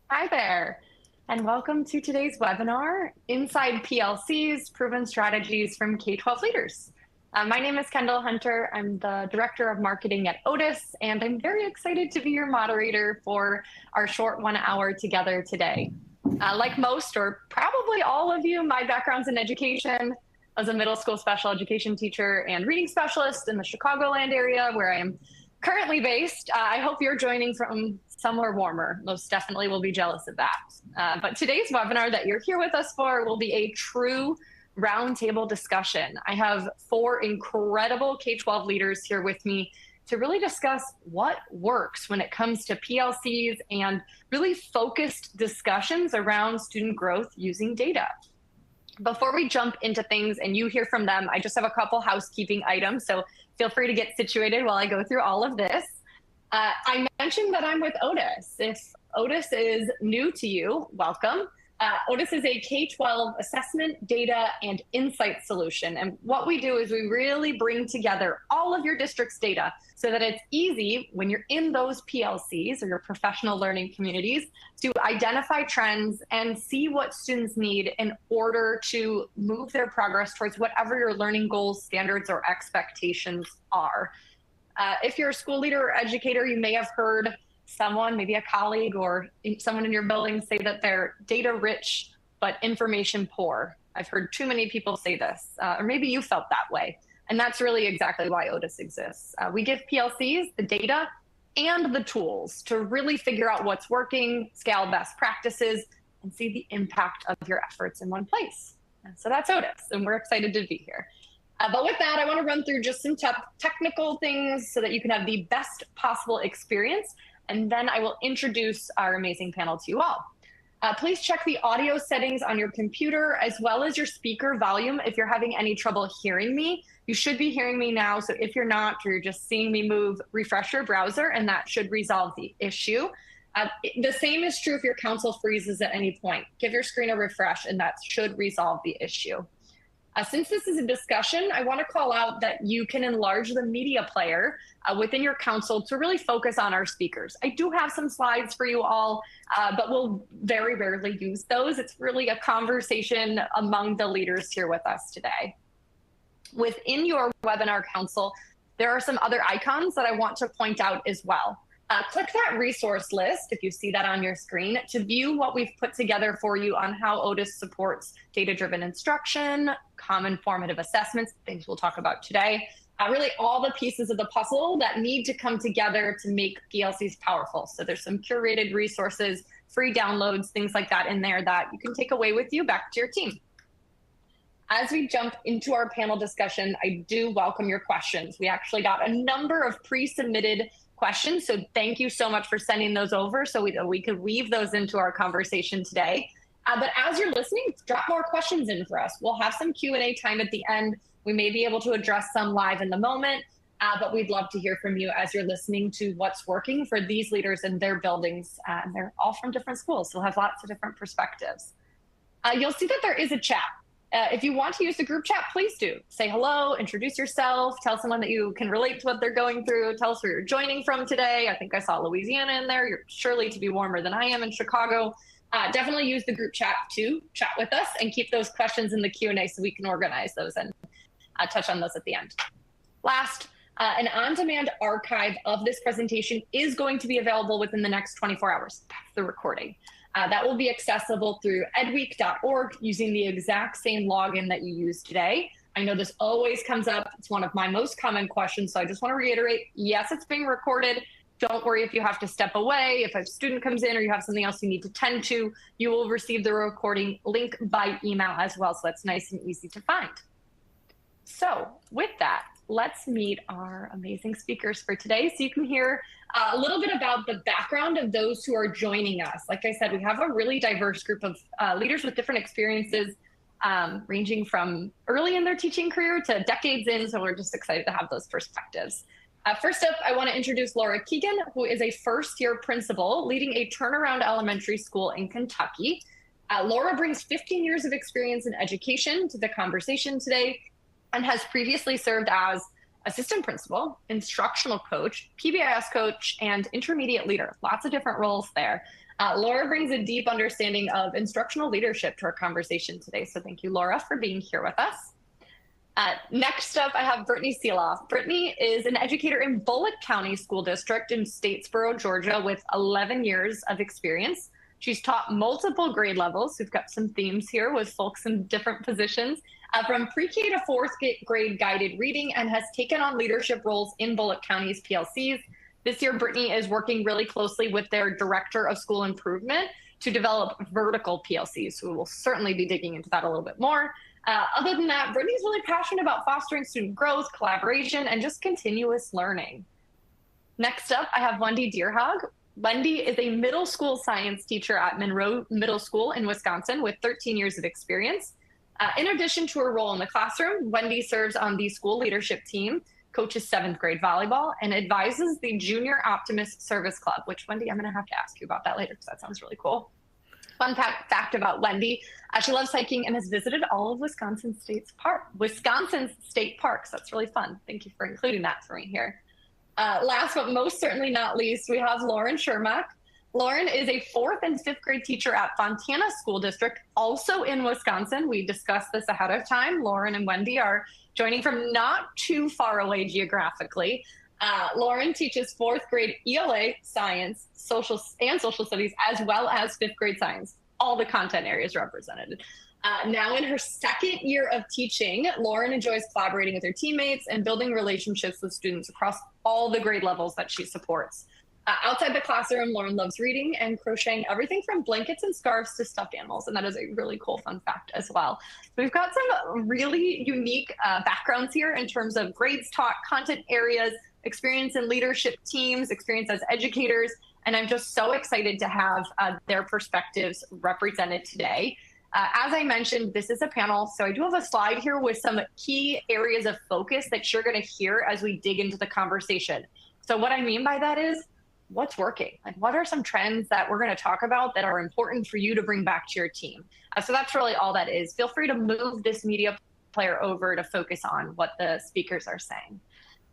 Hi there, and welcome to today's webinar, Inside PLCs, Proven Strategies from K-12 Leaders. My name is Kendall Hunter. I'm the Director of Marketing at Otus, and I'm very excited to be your moderator for our short 1 hour together today. Like most, or probably all of you, my background's in education. I was a middle school special education teacher and reading specialist in the Chicagoland area, where I am currently based. I hope you're joining from somewhere warmer. Most definitely will be jealous of that. But today's webinar that you're here with us for will be a true roundtable discussion. I have 4 incredible K-12 leaders here with me to really discuss what works when it comes to PLCs and really focused discussions around student growth using data. Before we jump into things and you hear from them, I just have a couple housekeeping items, so feel free to get situated while I go through all of this. I mentioned that I'm with Otus. If Otus is new to you, welcome. Otus is a K-12 assessment, data, and insight solution. And what we do is we really bring together all of your district's data so that it's easy when you're in those PLCs or your professional learning communities to identify trends and see what students need in order to move their progress towards whatever your learning goals, standards, or expectations are. If you're a school leader or educator, you may have heard someone, maybe a colleague or someone in your building, say that they're data rich but information poor. I've heard too many people say this, or maybe you felt that way. And that's really exactly why Otus exists. We give PLCs the data and the tools to really figure out what's working, scale best practices, and see the impact of your efforts in one place. And so that's Otus, and we're excited to be here. But with that, I want to run through just some technical things so that you can have the best possible experience. And then I will introduce our amazing panel to you all. Please check the audio settings on your computer as well as your speaker volume if you're having any trouble hearing me. You should be hearing me now, so if you're not, or you're just seeing me move, refresh your browser, and that should resolve the issue. The same is true if your console freezes at any point. Give your screen a refresh, and that should resolve the issue. Since this is a discussion, I want to call out that you can enlarge the media player within your console to really focus on our speakers. I do have some slides for you all, but we'll very rarely use those. It's really a conversation among the leaders here with us today. Within your webinar console, there are some other icons that I want to point out as well. Click that resource list, if you see that on your screen, to view what we've put together for you on how Otus supports data-driven instruction, common formative assessments, things we'll talk about today, really all the pieces of the puzzle that need to come together to make PLCs powerful. So there's some curated resources, free downloads, things like that in there that you can take away with you back to your team. As we jump into our panel discussion, I do welcome your questions. We actually got a number of pre-submitted questions, so thank you so much for sending those over so we could weave those into our conversation today. But as you're listening, drop more questions in for us. We'll have some Q&A time at the end. We may be able to address some live in the moment, but we'd love to hear from you as you're listening to what's working for these leaders in their buildings. And they're all from different schools, so we'll have lots of different perspectives. You'll see that there is a chat. If you want to use the group chat, please do. Say hello, introduce yourself, tell someone that you can relate to what they're going through, tell us where you're joining from today. I think I saw Louisiana in there. You're surely to be warmer than I am in Chicago. Definitely use the group chat to chat with us and keep those questions in the Q&A so we can organize those and touch on those at the end. Last, an on-demand archive of this presentation is going to be available within the next 24 hours. That's the recording. That will be accessible through edweek.org using the exact same login that you used today. I know this always comes up. It's one of my most common questions, so I just want to reiterate, yes, it's being recorded. Don't worry if you have to step away. If a student comes in or you have something else you need to tend to, you will receive the recording link by email as well, so that's nice and easy to find. So with that, let's meet our amazing speakers for today so you can hear a little bit about the background of those who are joining us. Like I said, we have a really diverse group of leaders with different experiences, ranging from early in their teaching career to decades in, so we're just excited to have those perspectives. First up, I want to introduce Laura Keegan, who is a first-year principal leading a turnaround elementary school in Kentucky. Laura brings 15 years of experience in education to the conversation today and has previously served as assistant principal, instructional coach, PBIS coach, and intermediate leader. Lots of different roles there. Laura brings a deep understanding of instructional leadership to our conversation today. So thank you, Laura, for being here with us. Next up, I have Brittany Seeloff. Brittany is an educator in Bullock County School District in Statesboro, Georgia, with 11 years of experience. She's taught multiple grade levels. We've got some themes here with folks in different positions, from pre-K to fourth grade guided reading, and has taken on leadership roles in Bullock County's PLCs. This year, Brittany is working really closely with their Director of School Improvement to develop vertical PLCs. So we'll certainly be digging into that a little bit more. Other than that, Brittany's really passionate about fostering student growth, collaboration, and just continuous learning. Next up, I have Wendy Deerhog. Wendy is a middle school science teacher at Monroe Middle School in Wisconsin with 13 years of experience. In addition to her role in the classroom, Wendy serves on the school leadership team, coaches 7th grade volleyball, and advises the Junior Optimist Service Club, which, Wendy, I'm going to have to ask you about that later because that sounds really cool. Fun fact about Wendy, she loves hiking and has visited all of Wisconsin State parks. That's really fun. Thank you for including that for me here. Last but most certainly not least, we have Lauren Shermack. Lauren is a 4th and 5th grade teacher at Fontana School District, also in Wisconsin. We discussed this ahead of time. Lauren and Wendy are joining from not too far away geographically. Lauren teaches 4th grade ELA, science, social studies, as well as 5th grade science. All the content areas represented. Now in her 2nd year of teaching, Lauren enjoys collaborating with her teammates and building relationships with students across all the grade levels that she supports. Outside the classroom, Lauren loves reading and crocheting everything from blankets and scarves to stuffed animals, and that is a really cool fun fact as well. We've got some really unique backgrounds here in terms of grades taught, content areas, experience in leadership teams, experience as educators, and I'm just so excited to have their perspectives represented today. As I mentioned, this is a panel, so I do have a slide here with some key areas of focus that you're going to hear as we dig into the conversation. So what I mean by that is, what's working? Like, what are some trends that we're going to talk about that are important for you to bring back to your team? So that's really all that is. Feel free to move this media player over to focus on what the speakers are saying.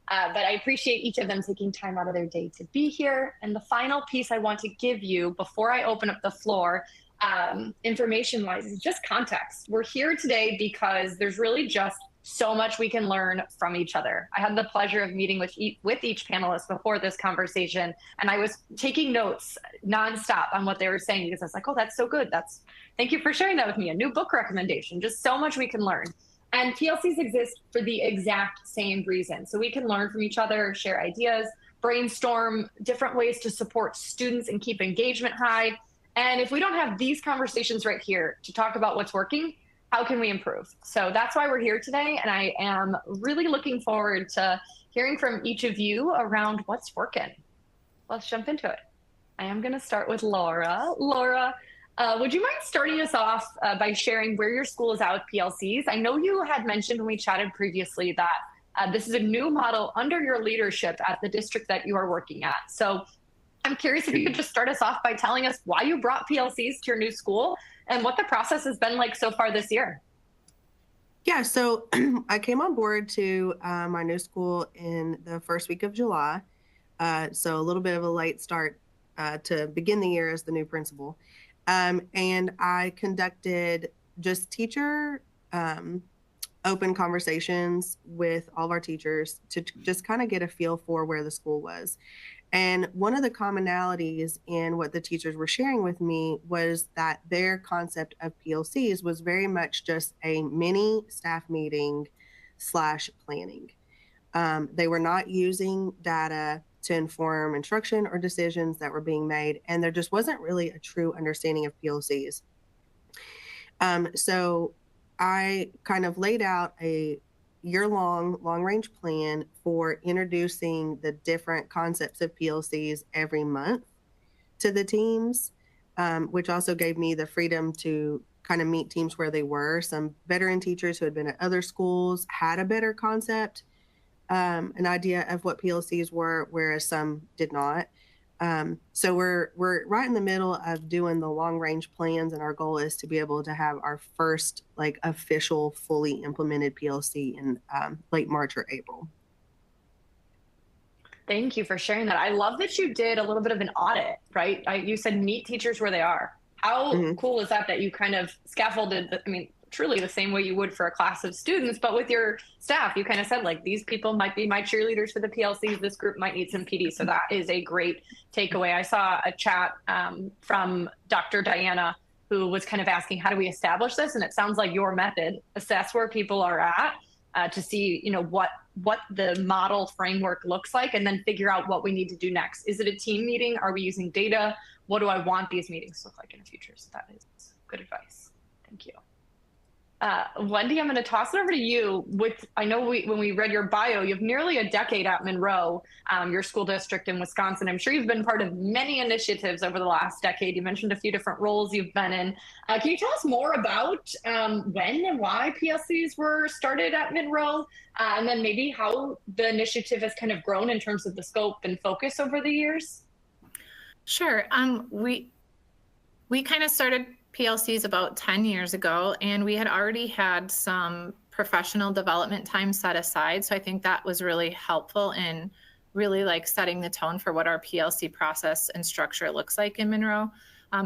But I appreciate each of them taking time out of their day to be here. And the final piece I want to give you before I open up the floor, information-wise, is just context. We're here today because there's really just so much we can learn from each other. I had the pleasure of meeting with each panelist before this conversation, and I was taking notes nonstop on what they were saying because I was like, oh, that's so good. Thank you for sharing that with me. A new book recommendation, just so much we can learn. And PLCs exist for the exact same reason. So we can learn from each other, share ideas, brainstorm different ways to support students and keep engagement high. And if we don't have these conversations right here to talk about what's working, how can we improve? So that's why we're here today. And I am really looking forward to hearing from each of you around what's working. Let's jump into it. I am going to start with Laura. Laura, would you mind starting us off by sharing where your school is at with PLCs? I know you had mentioned when we chatted previously that this is a new model under your leadership at the district that you are working at. So I'm curious if you could just start us off by telling us why you brought PLCs to your new school and what the process has been like so far this year. Yeah, so I came on board to my new school in the first week of July. So a little bit of a late start to begin the year as the new principal. And I conducted just teacher open conversations with all of our teachers to just kind of get a feel for where the school was. And one of the commonalities in what the teachers were sharing with me was that their concept of PLCs was very much just a mini staff meeting / planning. They were not using data to inform instruction or decisions that were being made, and there just wasn't really a true understanding of PLCs. So I kind of laid out a year-long long-range plan for introducing the different concepts of PLCs every month to the teams, which also gave me the freedom to kind of meet teams where they were. Some veteran teachers who had been at other schools had a better concept, an idea of what PLCs were, whereas some did not. So we're right in the middle of doing the long range plans, and our goal is to be able to have our first official fully implemented PLC in late March or April. Thank you for sharing that. I love that you did a little bit of an audit, right? You said meet teachers where they are. How Hmm. cool is that that you kind of scaffolded, I mean, truly the same way you would for a class of students, but with your staff, you kind of said, like, these people might be my cheerleaders for the PLCs. This group might need some PD. So that is a great takeaway. I saw a chat from Dr. Diana, who was kind of asking, how do we establish this? And it sounds like your method, assess where people are at, to see, what the model framework looks like, and then figure out what we need to do next. Is it a team meeting? Are we using data? What do I want these meetings to look like in the future? So that is good advice. Thank you. Wendy, I'm going to toss it over to you. I know when we read your bio, you have nearly a decade at Monroe, your school district in Wisconsin. I'm sure you've been part of many initiatives over the last decade. You mentioned a few different roles you've been in. Can you tell us more about when and why PLCs were started at Monroe, and then maybe how the initiative has kind of grown in terms of the scope and focus over the years? Sure. We kind of started PLCs about 10 years ago, and we had already had some professional development time set aside. So I think that was really helpful in really like setting the tone for what our PLC process and structure looks like in Monroe.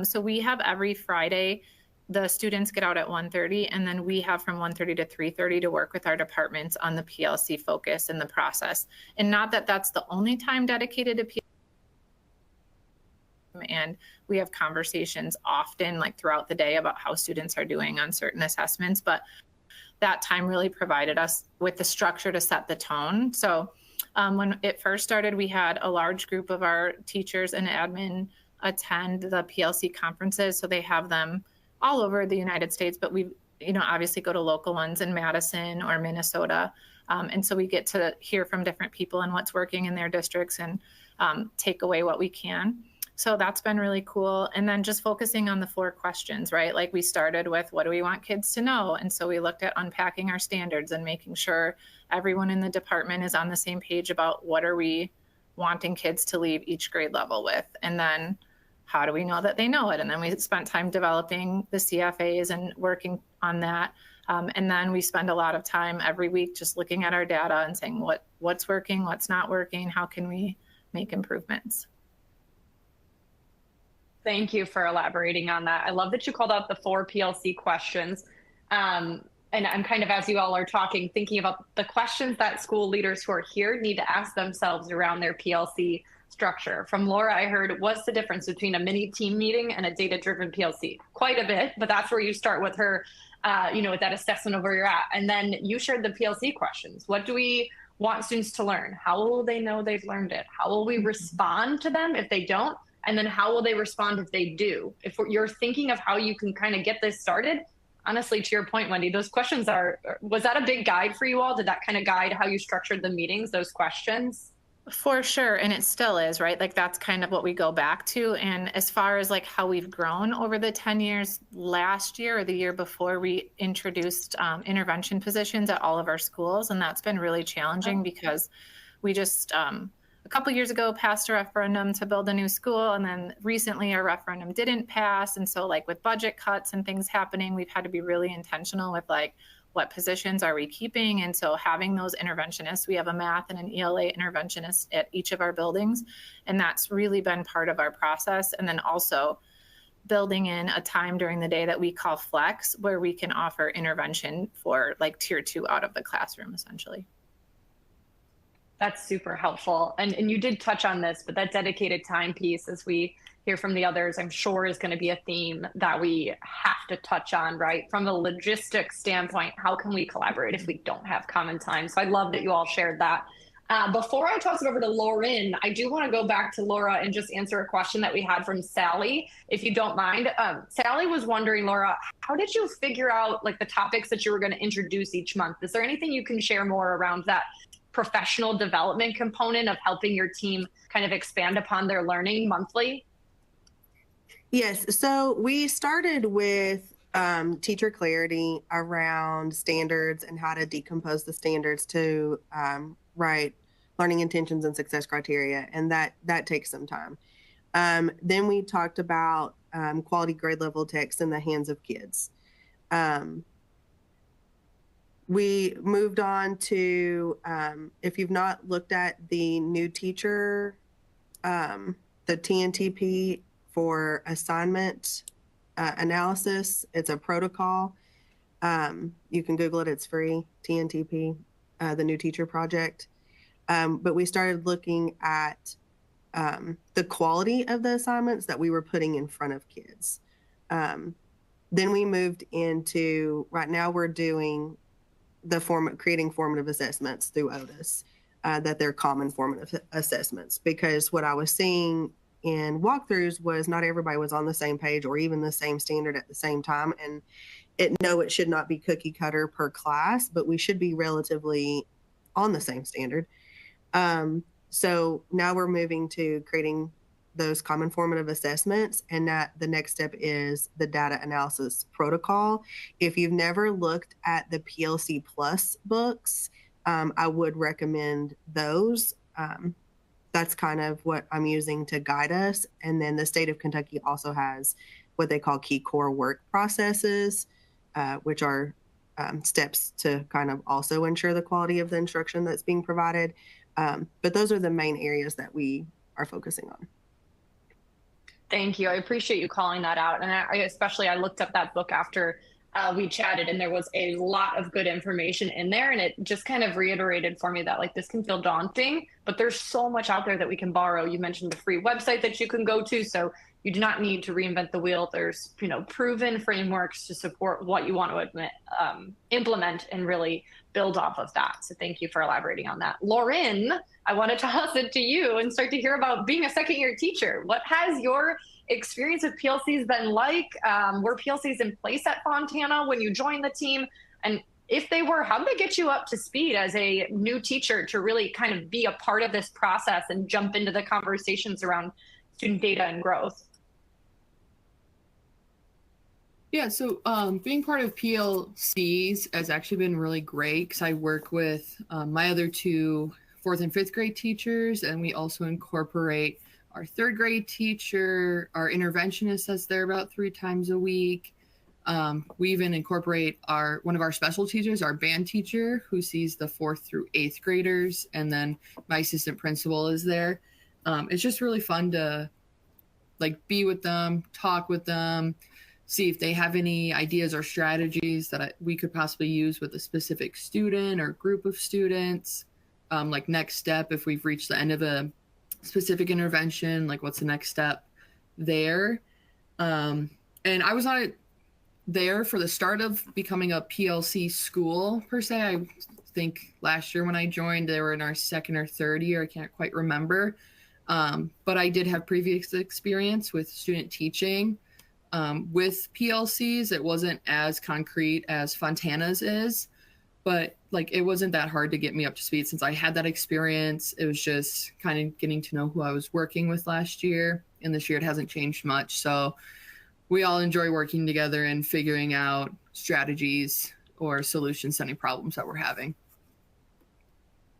So we have every Friday, the students get out at 1:30, and then we have from 1:30 to 3:30 to work with our departments on the PLC focus and the process. And not that that's the only time dedicated to PLC. And we have conversations often, like throughout the day, about how students are doing on certain assessments. But that time really provided us with the structure to set the tone. So when it first started, we had a large group of our teachers and admin attend the PLC conferences. So they have them all over the United States, but we, obviously go to local ones in Madison or Minnesota. And so we get to hear from different people and what's working in their districts and take away what we can. So that's been really cool. And then just focusing on the 4 questions, right? Like we started with, what do we want kids to know? And so we looked at unpacking our standards and making sure everyone in the department is on the same page about what are we wanting kids to leave each grade level with? And then how do we know that they know it? And then we spent time developing the CFAs and working on that. And then we spend a lot of time every week just looking at our data and saying what's working, what's not working, how can we make improvements? Thank you for elaborating on that. I love that you called out the 4 PLC questions. And I'm kind of, as you all are talking, thinking about the questions that school leaders who are here need to ask themselves around their PLC structure. From Laura, I heard, what's the difference between a mini team meeting and a data-driven PLC? Quite a bit, but that's where you start with her, with that assessment of where you're at. And then you shared the PLC questions. What do we want students to learn? How will they know they've learned it? How will we respond to them if they don't? And then how will they respond if they do? If you're thinking of how you can kind of get this started, honestly, to your point, Wendy, those questions was that a big guide for you all? Did that kind of guide how you structured the meetings, those questions? For sure. And it still is, right? Like that's kind of what we go back to. And as far as like how we've grown over the 10 years, last year or the year before, we introduced intervention positions at all of our schools. And that's been really challenging because we just, a couple years ago, passed a referendum to build a new school. And then recently our referendum didn't pass. And so like with budget cuts and things happening, we've had to be really intentional with like, what positions are we keeping? And so having those interventionists, we have a math and an ELA interventionist at each of our buildings. And that's really been part of our process. And then also building in a time during the day that we call flex, where we can offer intervention for like tier 2 out of the classroom, essentially. That's super helpful. And you did touch on this, but that dedicated time piece, as we hear from the others, I'm sure is going to be a theme that we have to touch on, right? From a logistics standpoint, how can we collaborate if we don't have common time? So I love that you all shared that. Before I toss it over to Lauren, I do want to go back to Laura and just answer a question that we had from Sally, if you don't mind. Sally was wondering, Laura, how did you figure out like the topics that you were going to introduce each month? Is there anything you can share more around that professional development component of helping your team kind of expand upon their learning monthly? Yes. So we started with teacher clarity around standards and how to decompose the standards to write learning intentions and success criteria. And that takes some time. Then we talked about quality grade level text in the hands of kids. We moved on to, if you've not looked at the new teacher, the TNTP for assignment analysis, it's a protocol. You can Google it, it's free, TNTP, the new teacher project. But we started looking at the quality of the assignments that we were putting in front of kids. Then we moved into, right now we're doing creating formative assessments through Otus, that they're common formative assessments, because what I was seeing in walkthroughs was not everybody was on the same page or even the same standard at the same time. And it should not be cookie cutter per class, but we should be relatively on the same standard. So now we're moving to creating those common formative assessments, and that the next step is the data analysis protocol. If you've never looked at the PLC Plus books, I would recommend those. That's kind of what I'm using to guide us. And then the state of Kentucky also has what they call key core work processes, which are steps to kind of also ensure the quality of the instruction that's being provided. But those are the main areas that we are focusing on. Thank you. I appreciate you calling that out. And I looked up that book after we chatted, and there was a lot of good information in there. And it just kind of reiterated for me that like this can feel daunting, but there's so much out there that we can borrow. You mentioned the free website that you can go to. So you do not need to reinvent the wheel. There's, proven frameworks to support what you want to implement and really build off of that. So thank you for elaborating on that. Lauren, I want to toss it to you and start to hear about being a second-year teacher. What has your experience with PLCs been like? Were PLCs in place at Fontana when you joined the team? And if they were, how did they get you up to speed as a new teacher to really kind of be a part of this process and jump into the conversations around student data and growth? Yeah, so being part of PLCs has actually been really great because I work with my other two 4th and 5th grade teachers, and we also incorporate our 3rd grade teacher, our interventionist that's there about 3 times a week. We even incorporate one of our special teachers, our band teacher, who sees the 4th through 8th graders, and then my assistant principal is there. It's just really fun to be with them, talk with them, see if they have any ideas or strategies that we could possibly use with a specific student or group of students. Next step, if we've reached the end of a specific intervention, what's the next step there? And I was not there for the start of becoming a PLC school per se. I think last year when I joined, they were in our 2nd or 3rd year. I can't quite remember. But I did have previous experience with student teaching. With PLCs, it wasn't as concrete as Fontana's is, but it wasn't that hard to get me up to speed since I had that experience. It was just kind of getting to know who I was working with last year, and this year it hasn't changed much. So we all enjoy working together and figuring out strategies or solutions to any problems that we're having.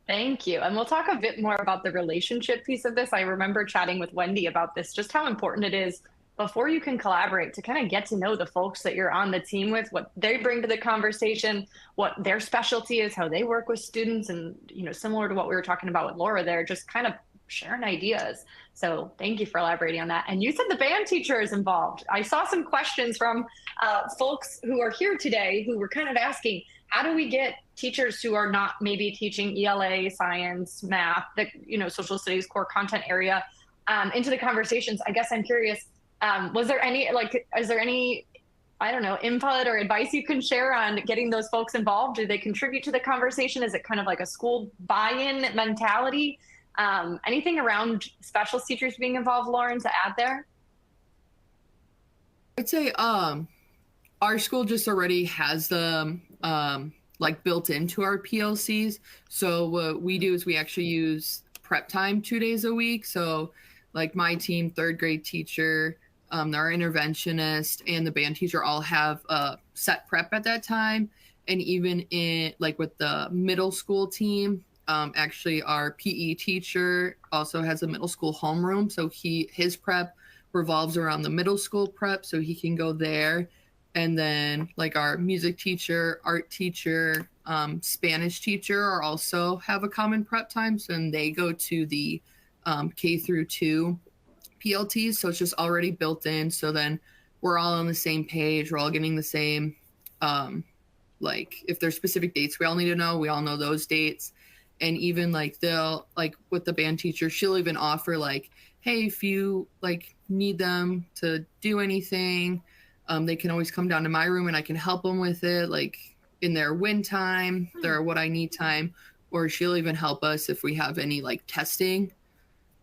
Thank you. And we'll talk a bit more about the relationship piece of this. I remember chatting with Wendy about this, just how important it is before you can collaborate to kind of get to know the folks that you're on the team with, what they bring to the conversation, what their specialty is, how they work with students, and similar to what we were talking about with Laura there, just kind of sharing ideas. So thank you for elaborating on that. And you said the band teacher is involved. I saw some questions from folks who are here today who were kind of asking, how do we get teachers who are not maybe teaching ELA, science, math, the social studies core content area into the conversations? I guess I'm curious, is there any, I don't know, input or advice you can share on getting those folks involved? Do they contribute to the conversation? Is it kind of like a school buy-in mentality? Anything around special teachers being involved, Lauren, to add there? I'd say our school just already has them built into our PLCs. So what we do is we actually use prep time 2 days a week. So my team, 3rd grade teacher, our interventionist, and the band teacher all have set prep at that time. And even in with the middle school team, actually our PE teacher also has a middle school homeroom. So his prep revolves around the middle school prep, so he can go there. And then our music teacher, art teacher, Spanish teacher are also have a common prep time, so then they go to the K through 2 PLTs, so it's just already built in. So then we're all on the same page. We're all getting the same, like if there's specific dates we all need to know, we all know those dates. And even like they'll, like with the band teacher, she'll even offer like, hey, if you like need them to do anything, they can always come down to my room and I can help them with it, like in their win time, their what I need time. Or she'll even help us if we have any like testing,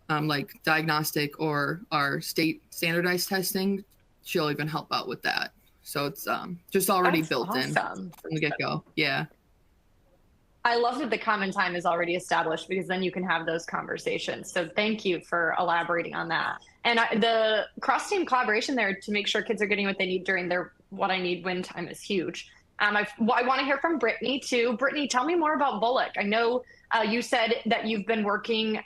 like diagnostic or our state standardized testing. She'll even help out with that. So it's just already That's built in awesome. from the get-go. Yeah. I love that the common time is already established because then you can have those conversations. So thank you for elaborating on that. And the cross-team collaboration there to make sure kids are getting what they need during their what I need win time is huge. I want to hear from Brittany too. Brittany, tell me more about Bullock. I know you said that you've been working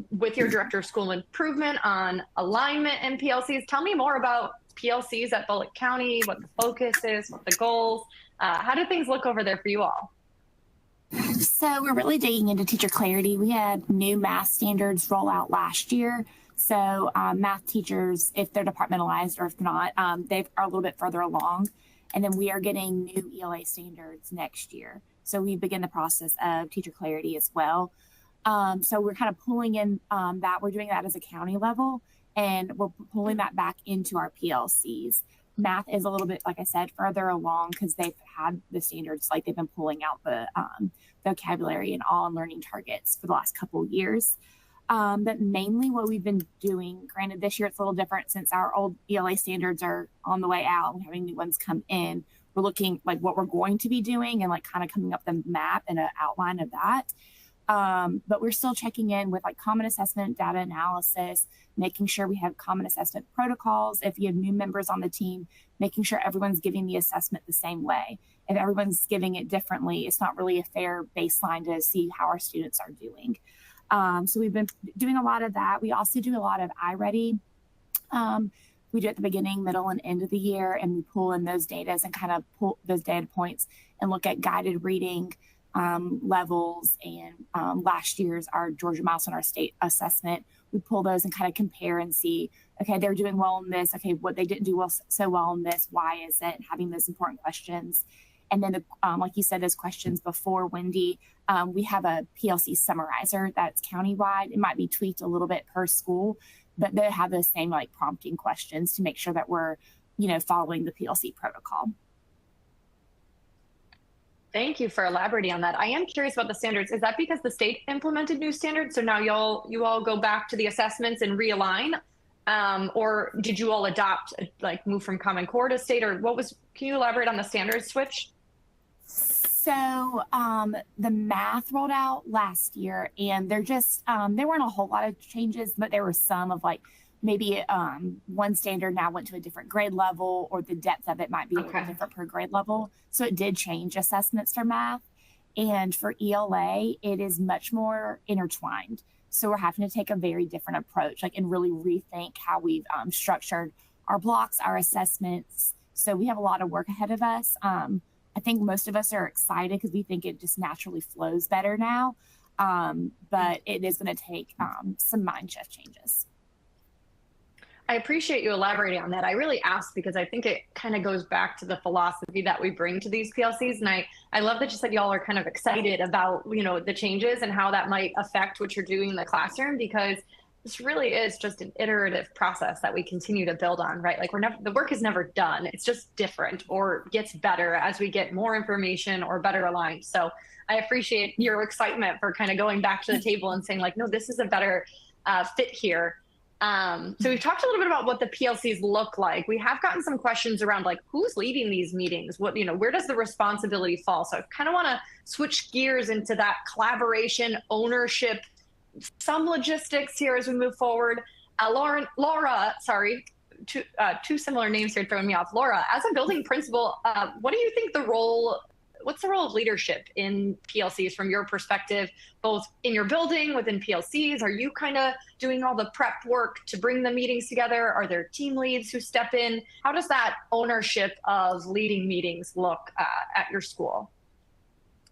with your director of school improvement on alignment in PLCs. Tell me more about PLCs at Bullock County, what the focus is, what the goals. How do things look over there for you all? So we're really digging into teacher clarity. We had new math standards roll out last year. So math teachers, if they're departmentalized or if not, they are a little bit further along. And then we are getting new ELA standards next year. So we begin the process of teacher clarity as well. So we're kind of pulling in that. We're doing that as a county level, and we're pulling that back into our PLCs. Math is a little bit, like I said, further along because they've had the standards, like they've been pulling out the vocabulary and all learning targets for the last couple of years. But mainly what we've been doing, granted this year it's a little different since our old ELA standards are on the way out and having new ones come in. We're looking like what we're going to be doing and like kind of coming up the map and an outline of that. But we're still checking in with like common assessment, data analysis, making sure we have common assessment protocols. If you have new members on the team, making sure everyone's giving the assessment the same way. If everyone's giving it differently, it's not really a fair baseline to see how our students are doing. So we've been doing a lot of that. We also do a lot of iReady. We do it at the beginning, middle, and end of the year, and we pull in those data and kind of pull those data points and look at guided reading levels and last year's our Georgia Milestone, our state assessment. We pull those and kind of compare and see, okay, they're doing well in this. Okay, what they didn't do so well in this, why is it? Having those important questions. And then, like you said, those questions before, Wendy, we have a PLC summarizer that's countywide. It might be tweaked a little bit per school, but they have the same like prompting questions to make sure that we're, following the PLC protocol. Thank you for elaborating on that. I am curious about the standards. Is that because the state implemented new standards? So now you all go back to the assessments and realign? Or did you all adopt, like move from Common Core to state, or can you elaborate on the standards switch? So the math rolled out last year, and there weren't a whole lot of changes, but there were some of like maybe one standard now went to a different grade level, or the depth of it might be a little different per grade level. So it did change assessments for math. And for ELA, it is much more intertwined. So we're having to take a very different approach, and really rethink how we've structured our blocks, our assessments. So we have a lot of work ahead of us. I think most of us are excited because we think it just naturally flows better now. But it is going to take some mind shift changes. I appreciate you elaborating on that. I really asked because I think it kind of goes back to the philosophy that we bring to these PLCs. And I love that you said y'all are kind of excited about, the changes and how that might affect what you're doing in the classroom, because this really is just an iterative process that we continue to build on, right? Like the work is never done. It's just different or gets better as we get more information or better aligned. So I appreciate your excitement for kind of going back to the table and saying like, no, this is a better fit here. So we've talked a little bit about what the PLCs look like. We have gotten some questions around like who's leading these meetings? Where does the responsibility fall? So I kind of want to switch gears into that collaboration, ownership, some logistics here as we move forward. Laura, sorry, two similar names here throwing me off. Laura, as a building principal, what do you think what's the role of leadership in PLCs from your perspective, both in your building, within PLCs? Are you kind of doing all the prep work to bring the meetings together? Are there team leads who step in? How does that ownership of leading meetings look at your school?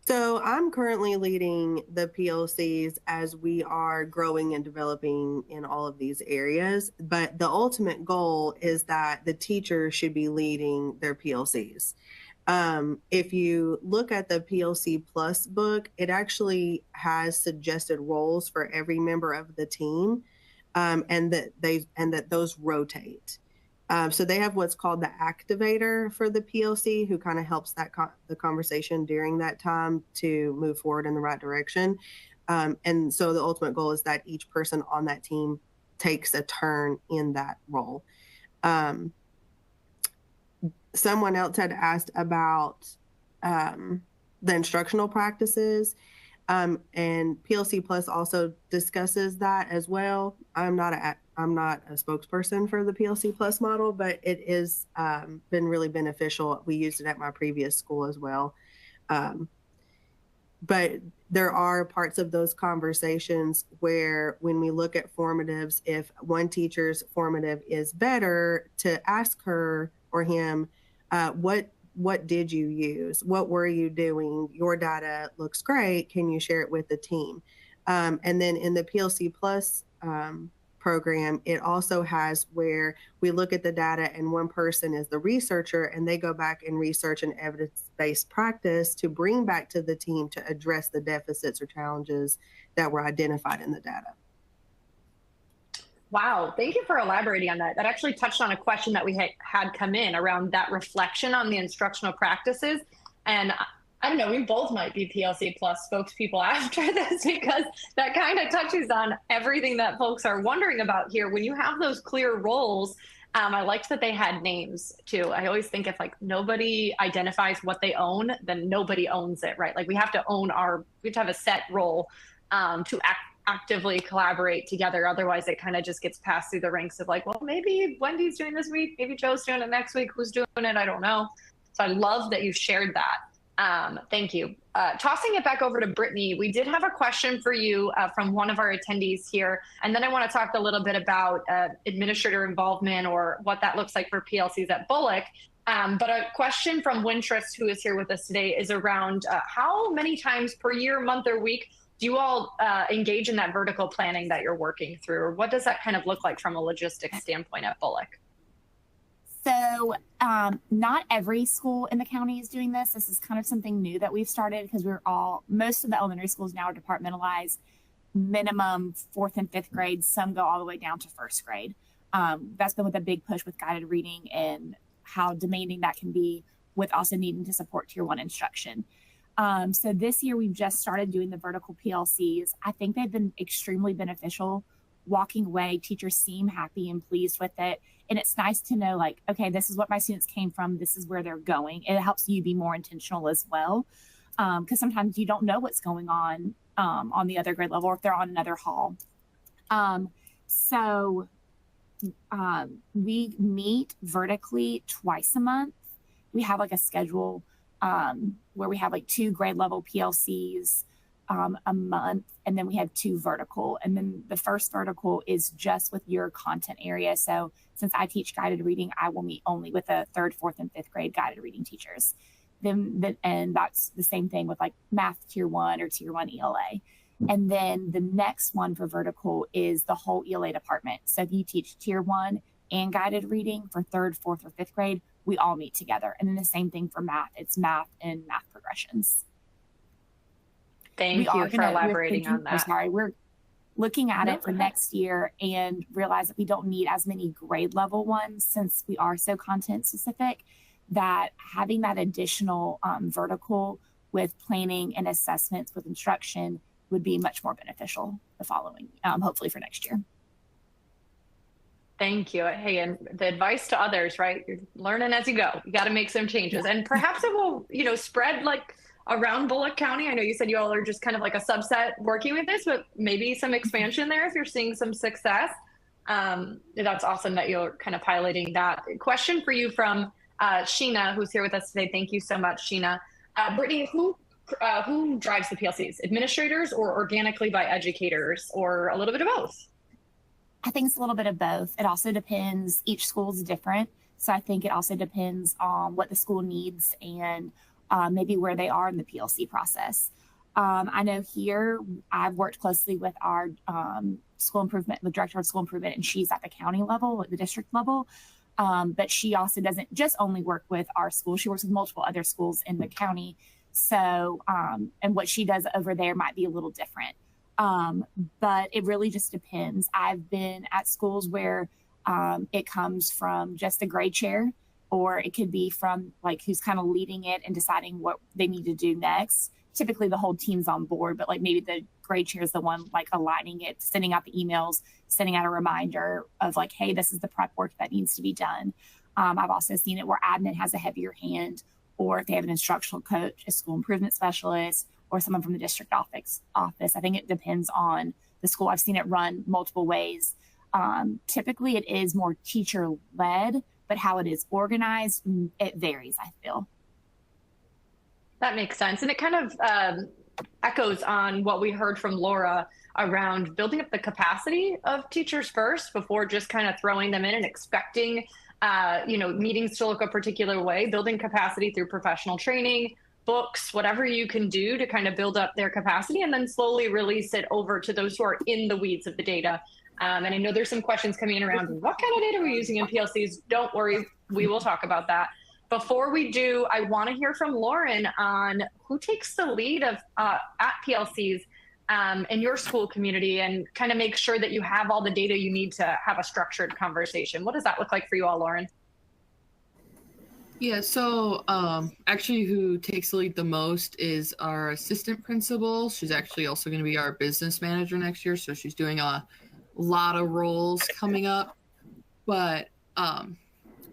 So I'm currently leading the PLCs as we are growing and developing in all of these areas. But the ultimate goal is that the teacher should be leading their PLCs. If you look at the PLC Plus book, it actually has suggested roles for every member of the team, and that those rotate. So they have what's called the activator for the PLC, who kind of helps the conversation during that time to move forward in the right direction. And so the ultimate goal is that each person on that team takes a turn in that role. Someone else had asked about the instructional practices, and PLC Plus also discusses that as well. I'm not a spokesperson for the PLC Plus model, but it is been really beneficial. We used it at my previous school as well. But there are parts of those conversations where when we look at formatives, if one teacher's formative is better, to ask her or him, what did you use? What were you doing? Your data looks great. Can you share it with the team? And then in the PLC Plus program, it also has where we look at the data and one person is the researcher and they go back and research an evidence-based practice to bring back to the team to address the deficits or challenges that were identified in the data. Wow, thank you for elaborating on that. That actually touched on a question that we had come in around that reflection on the instructional practices. And I don't know, we both might be PLC Plus spokespeople after this, because that kind of touches on everything that folks are wondering about here. When you have those clear roles, I liked that they had names too. I always think if like nobody identifies what they own, then nobody owns it, right? Like we have to have a set role to actively collaborate together. Otherwise it kind of just gets passed through the ranks of like, well, maybe Wendy's doing this week, maybe Joe's doing it next week, who's doing it, I don't know. So I love that you shared that. Thank you. Tossing it back over to Brittany, we did have a question for you from one of our attendees here. And then I want to talk a little bit about administrator involvement or what that looks like for PLCs at Bullock. But a question from Wintrust, who is here with us today, is around how many times per year, month, or week do you all engage in that vertical planning that you're working through? Or what does that kind of look like from a logistics standpoint at Bullock? So not every school in the county is doing this. This is kind of something new that we've started because most of the elementary schools now are departmentalized, minimum 4th and 5th grade. Some go all the way down to 1st grade. That's been with a big push with guided reading and how demanding that can be with also needing to support Tier 1 instruction. So this year we've just started doing the vertical PLCs. I think they've been extremely beneficial. Walking away, teachers seem happy and pleased with it. And it's nice to know, like, okay, this is what my students came from. This is where they're going. It helps you be more intentional as well. Because sometimes you don't know what's going on the other grade level or if they're on another hall. So we meet vertically twice a month. We have like a schedule where we have like 2 grade level PLCs a month, and then we have 2 vertical. And then the first vertical is just with your content area. So since I teach guided reading, I will meet only with the 3rd, 4th, and 5th grade guided reading teachers. And that's the same thing with like math Tier 1 or Tier 1 ELA. And then the next one for vertical is the whole ELA department. So if you teach Tier 1 and guided reading for 3rd, 4th, or 5th grade, we all meet together. And then the same thing for math. It's math and math progressions. Thank you for elaborating on that. We're looking at it for next year and realize that we don't need as many grade level ones since we are so content specific, that having that additional vertical with planning and assessments with instruction would be much more beneficial the following, hopefully for next year. Thank you. Hey, and the advice to others, right? You're learning as you go. You got to make some changes, and perhaps it will, spread like around Bullock County. I know you said you all are just kind of like a subset working with this, but maybe some expansion there if you're seeing some success. That's awesome that you're kind of piloting that. Question for you from Sheena, who's here with us today. Thank you so much, Sheena. Brittany, who drives the PLCs? Administrators or organically by educators, or a little bit of both? I think it's a little bit of both. It also depends. Each school is different. So I think it also depends on what the school needs and maybe where they are in the PLC process. I know here I've worked closely with our school improvement, the director of school improvement, and she's at the county level, at the district level. But she also doesn't just only work with our school. She works with multiple other schools in the county. So, and what she does over there might be a little different. But it really just depends. I've been at schools where it comes from just a grade chair, or it could be from like who's kind of leading it and deciding what they need to do next. Typically the whole team's on board, but like maybe the grade chair is the one like aligning it, sending out the emails, sending out a reminder of like, hey, this is the prep work that needs to be done. I've also seen it where admin has a heavier hand, or if they have an instructional coach, a school improvement specialist, or someone from the district office. I think it depends on the school. I've seen it run multiple ways. Typically it is more teacher led, but how it is organized, it varies, I feel. That makes sense. And it kind of echoes on what we heard from Laura around building up the capacity of teachers first before just kind of throwing them in and expecting, meetings to look a particular way, building capacity through professional training, books, whatever you can do to kind of build up their capacity, and then slowly release it over to those who are in the weeds of the data. And I know there's some questions coming in around what kind of data we're using in PLCs. Don't worry, we will talk about that. Before we do, I want to hear from Lauren on who takes the lead of at PLCs in your school community, and kind of make sure that you have all the data you need to have a structured conversation. What does that look like for you all, Lauren? Yeah, so actually who takes the lead the most is our assistant principal. She's actually also going to be our business manager next year, so she's doing a lot of roles coming up. But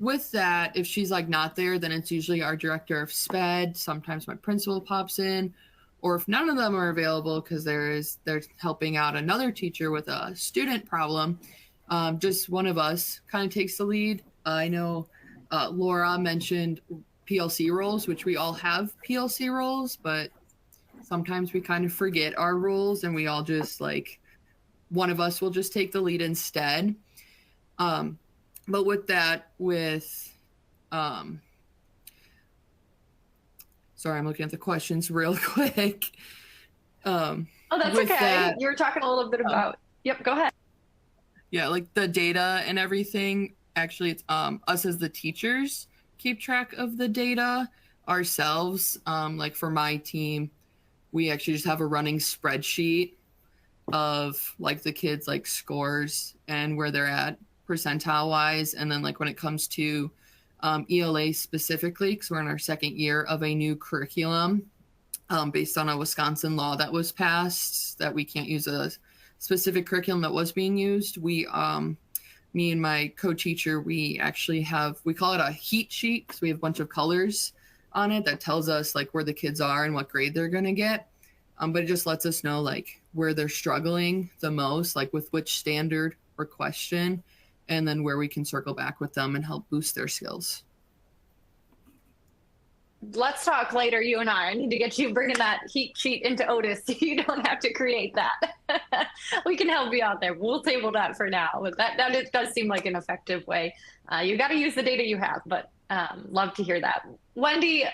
with that, if she's like not there, then it's usually our director of SPED. Sometimes my principal pops in, or if none of them are available because they're helping out another teacher with a student problem, just one of us kind of takes the lead. I know Laura mentioned PLC roles, which we all have PLC roles, but sometimes we kind of forget our roles and we all just like, one of us will just take the lead instead. But with that, sorry, I'm looking at the questions real quick. Oh, that's okay. You were talking a little bit about, yep, go ahead. Yeah, like the data and everything. Actually, it's us as the teachers keep track of the data ourselves. Like for my team, we actually just have a running spreadsheet of like the kids' like scores and where they're at percentile wise. And then like when it comes to ELA specifically, because we're in our second year of a new curriculum based on a Wisconsin law that was passed that we can't use a specific curriculum that was being used. We me and my co-teacher, we actually we call it a heat sheet because we have a bunch of colors on it that tells us like where the kids are and what grade they're going to get. But it just lets us know like where they're struggling the most, like with which standard or question, and then where we can circle back with them and help boost their skills. Let's talk later, you and I need to get you bringing that heat sheet into Otus so you don't have to create that. We can help you out there. We'll table that for now. But that it does seem like an effective way. You got to use the data you have, but love to hear that. Wendy,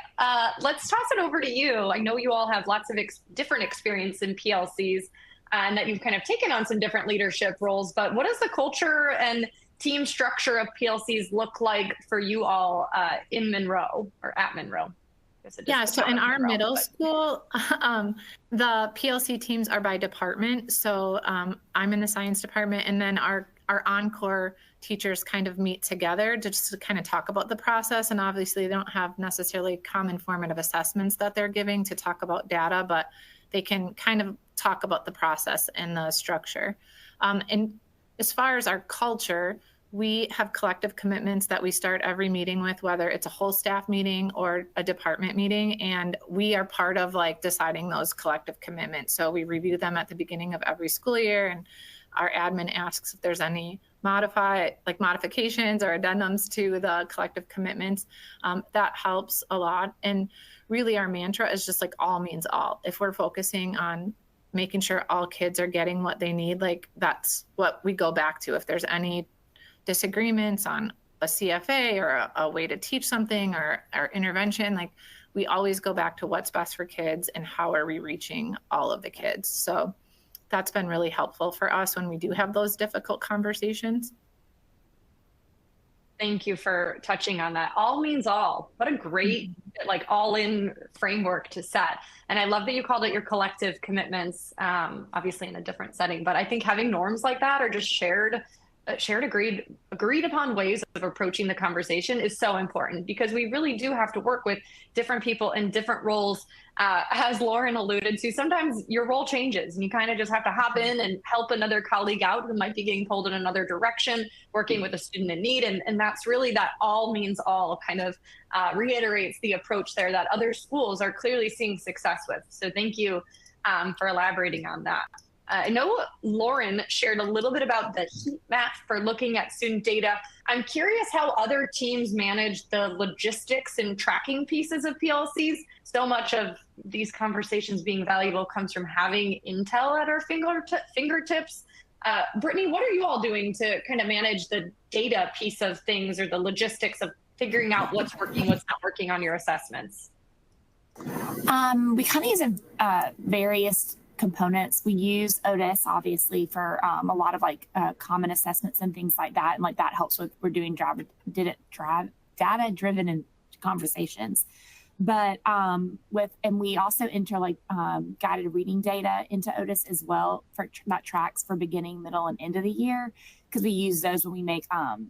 let's toss it over to you. I know you all have lots of different experience in PLCs and that you've kind of taken on some different leadership roles, but what does the culture and team structure of PLCs look like for you all in Monroe or at Monroe? Yeah, so in our middle school, the PLC teams are by department. So I'm in the science department, and then our encore teachers kind of meet together just to kind of talk about the process. And obviously they don't have necessarily common formative assessments that they're giving to talk about data, but they can kind of talk about the process and the structure. And as far as our culture, we have collective commitments that we start every meeting with, whether it's a whole staff meeting or a department meeting. And we are part of like deciding those collective commitments. So we review them at the beginning of every school year, and our admin asks if there's any modifications or addendums to the collective commitments. That helps a lot. And really our mantra is just like all means all. If we're focusing on making sure all kids are getting what they need, like that's what we go back to. If there's any disagreements on a CFA or a way to teach something or intervention, like we always go back to what's best for kids and how are we reaching all of the kids. So that's been really helpful for us when we do have those difficult conversations. Thank you for touching on that. All means all. What a great, like, all-in framework to set. And I love that you called it your collective commitments, obviously in a different setting. But I think having norms like that, or just shared agreed upon ways of approaching the conversation is so important, because we really do have to work with different people in different roles. As Lauren alluded to, sometimes your role changes and you kind of just have to hop in and help another colleague out who might be getting pulled in another direction, working with a student in need. And that's really, that all means all kind of reiterates the approach there that other schools are clearly seeing success with. So thank you for elaborating on that. I know Lauren shared a little bit about the heat map for looking at student data. I'm curious how other teams manage the logistics and tracking pieces of PLCs. So much of these conversations being valuable comes from having intel at our fingertips. Brittany, what are you all doing to kind of manage the data piece of things, or the logistics of figuring out what's working, what's not working on your assessments? We kind of use various components. We use Otus obviously for a lot of like common assessments and things like that, and like that helps with, we're doing data driven conversations. But we also enter like guided reading data into Otus as well for that tracks for beginning, middle, and end of the year, because we use those when we make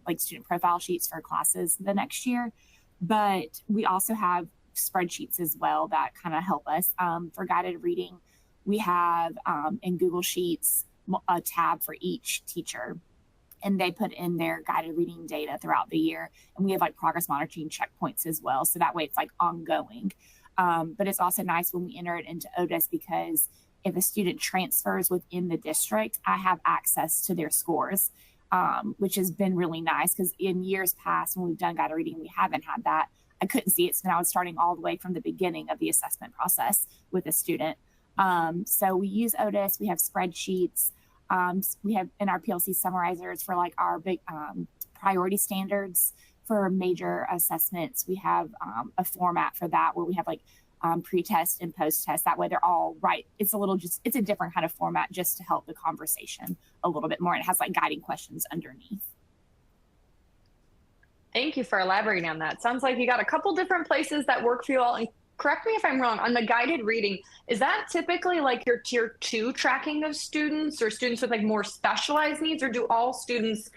like student profile sheets for classes the next year. But we also have spreadsheets as well that kind of help us for guided reading. We have in Google Sheets a tab for each teacher, and they put in their guided reading data throughout the year. And we have like progress monitoring checkpoints as well. So that way it's like ongoing. But it's also nice when we enter it into Otus, because if a student transfers within the district, I have access to their scores, which has been really nice, because in years past when we've done guided reading, we haven't had that. I couldn't see it. So now I was starting all the way from the beginning of the assessment process with a student. So we use Otus, we have spreadsheets, we have in our PLC summarizers for like our big priority standards for major assessments. We have a format for that where we have like pre-test and post-test. That way they're all right. It's a different kind of format just to help the conversation a little bit more. And it has like guiding questions underneath. Thank you for elaborating on that. Sounds like you got a couple different places that work for you all. And correct me if I'm wrong, on the guided reading, is that typically like your tier 2 tracking of students, or students with like more specialized needs, or do all students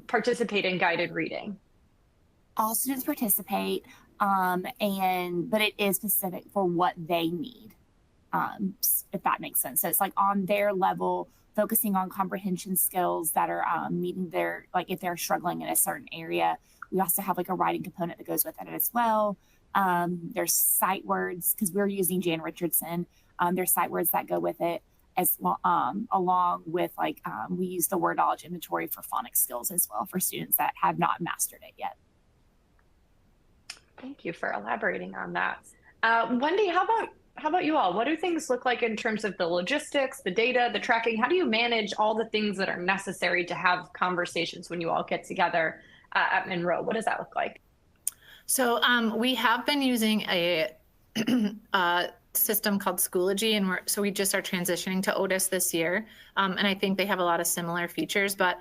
participate in guided reading? All students participate, but it is specific for what they need, if that makes sense. So it's like on their level, focusing on comprehension skills that are meeting their, like if they're struggling in a certain area. We also have like a writing component that goes with it as well. There's sight words, because we're using Jan Richardson. There's sight words that go with it, as along with like we use the word knowledge inventory for phonics skills as well for students that have not mastered it yet. Thank you for elaborating on that. Wendy, how about you all? What do things look like in terms of the logistics, the data, the tracking? How do you manage all the things that are necessary to have conversations when you all get together at Monroe? What does that look like? So we have been using a system called Schoology, and we just are transitioning to Otus this year. And I think they have a lot of similar features, but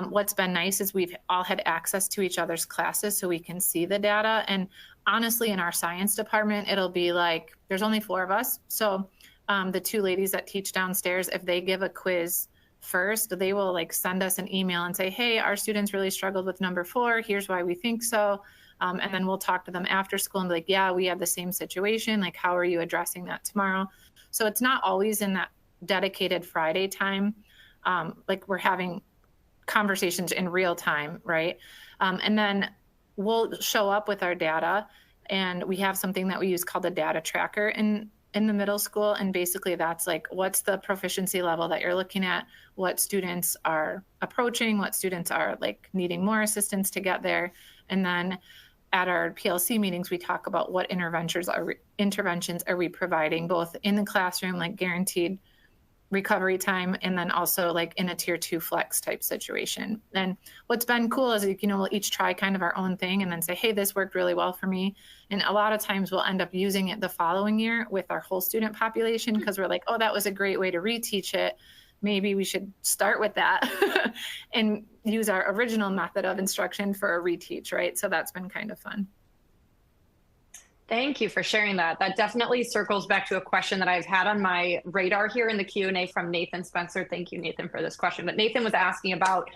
what's been nice is we've all had access to each other's classes so we can see the data. And honestly, in our science department, it'll be like, there's only 4 of us. So the 2 ladies that teach downstairs, if they give a quiz first, they will like send us an email and say, hey, our students really struggled with number 4. Here's why we think so. And then we'll talk to them after school and be like, yeah, we have the same situation. Like, how are you addressing that tomorrow? So it's not always in that dedicated Friday time. Like we're having conversations in real time, right? And then we'll show up with our data, and we have something that we use called a data tracker in the middle school. And basically that's like, what's the proficiency level that you're looking at? What students are approaching? What students are like needing more assistance to get there? And then at our PLC meetings, we talk about what interventions are we providing, both in the classroom, like guaranteed recovery time, and then also like in a tier 2 flex type situation. And what's been cool is, we'll each try kind of our own thing and then say, hey, this worked really well for me. And a lot of times we'll end up using it the following year with our whole student population, because we're like, oh, that was a great way to reteach it. Maybe we should start with that and use our original method of instruction for a reteach, right? So that's been kind of fun. Thank you for sharing that. That definitely circles back to a question that I've had on my radar here in the Q&A from Nathan Spencer. Thank you, Nathan, for this question. But Nathan was asking about,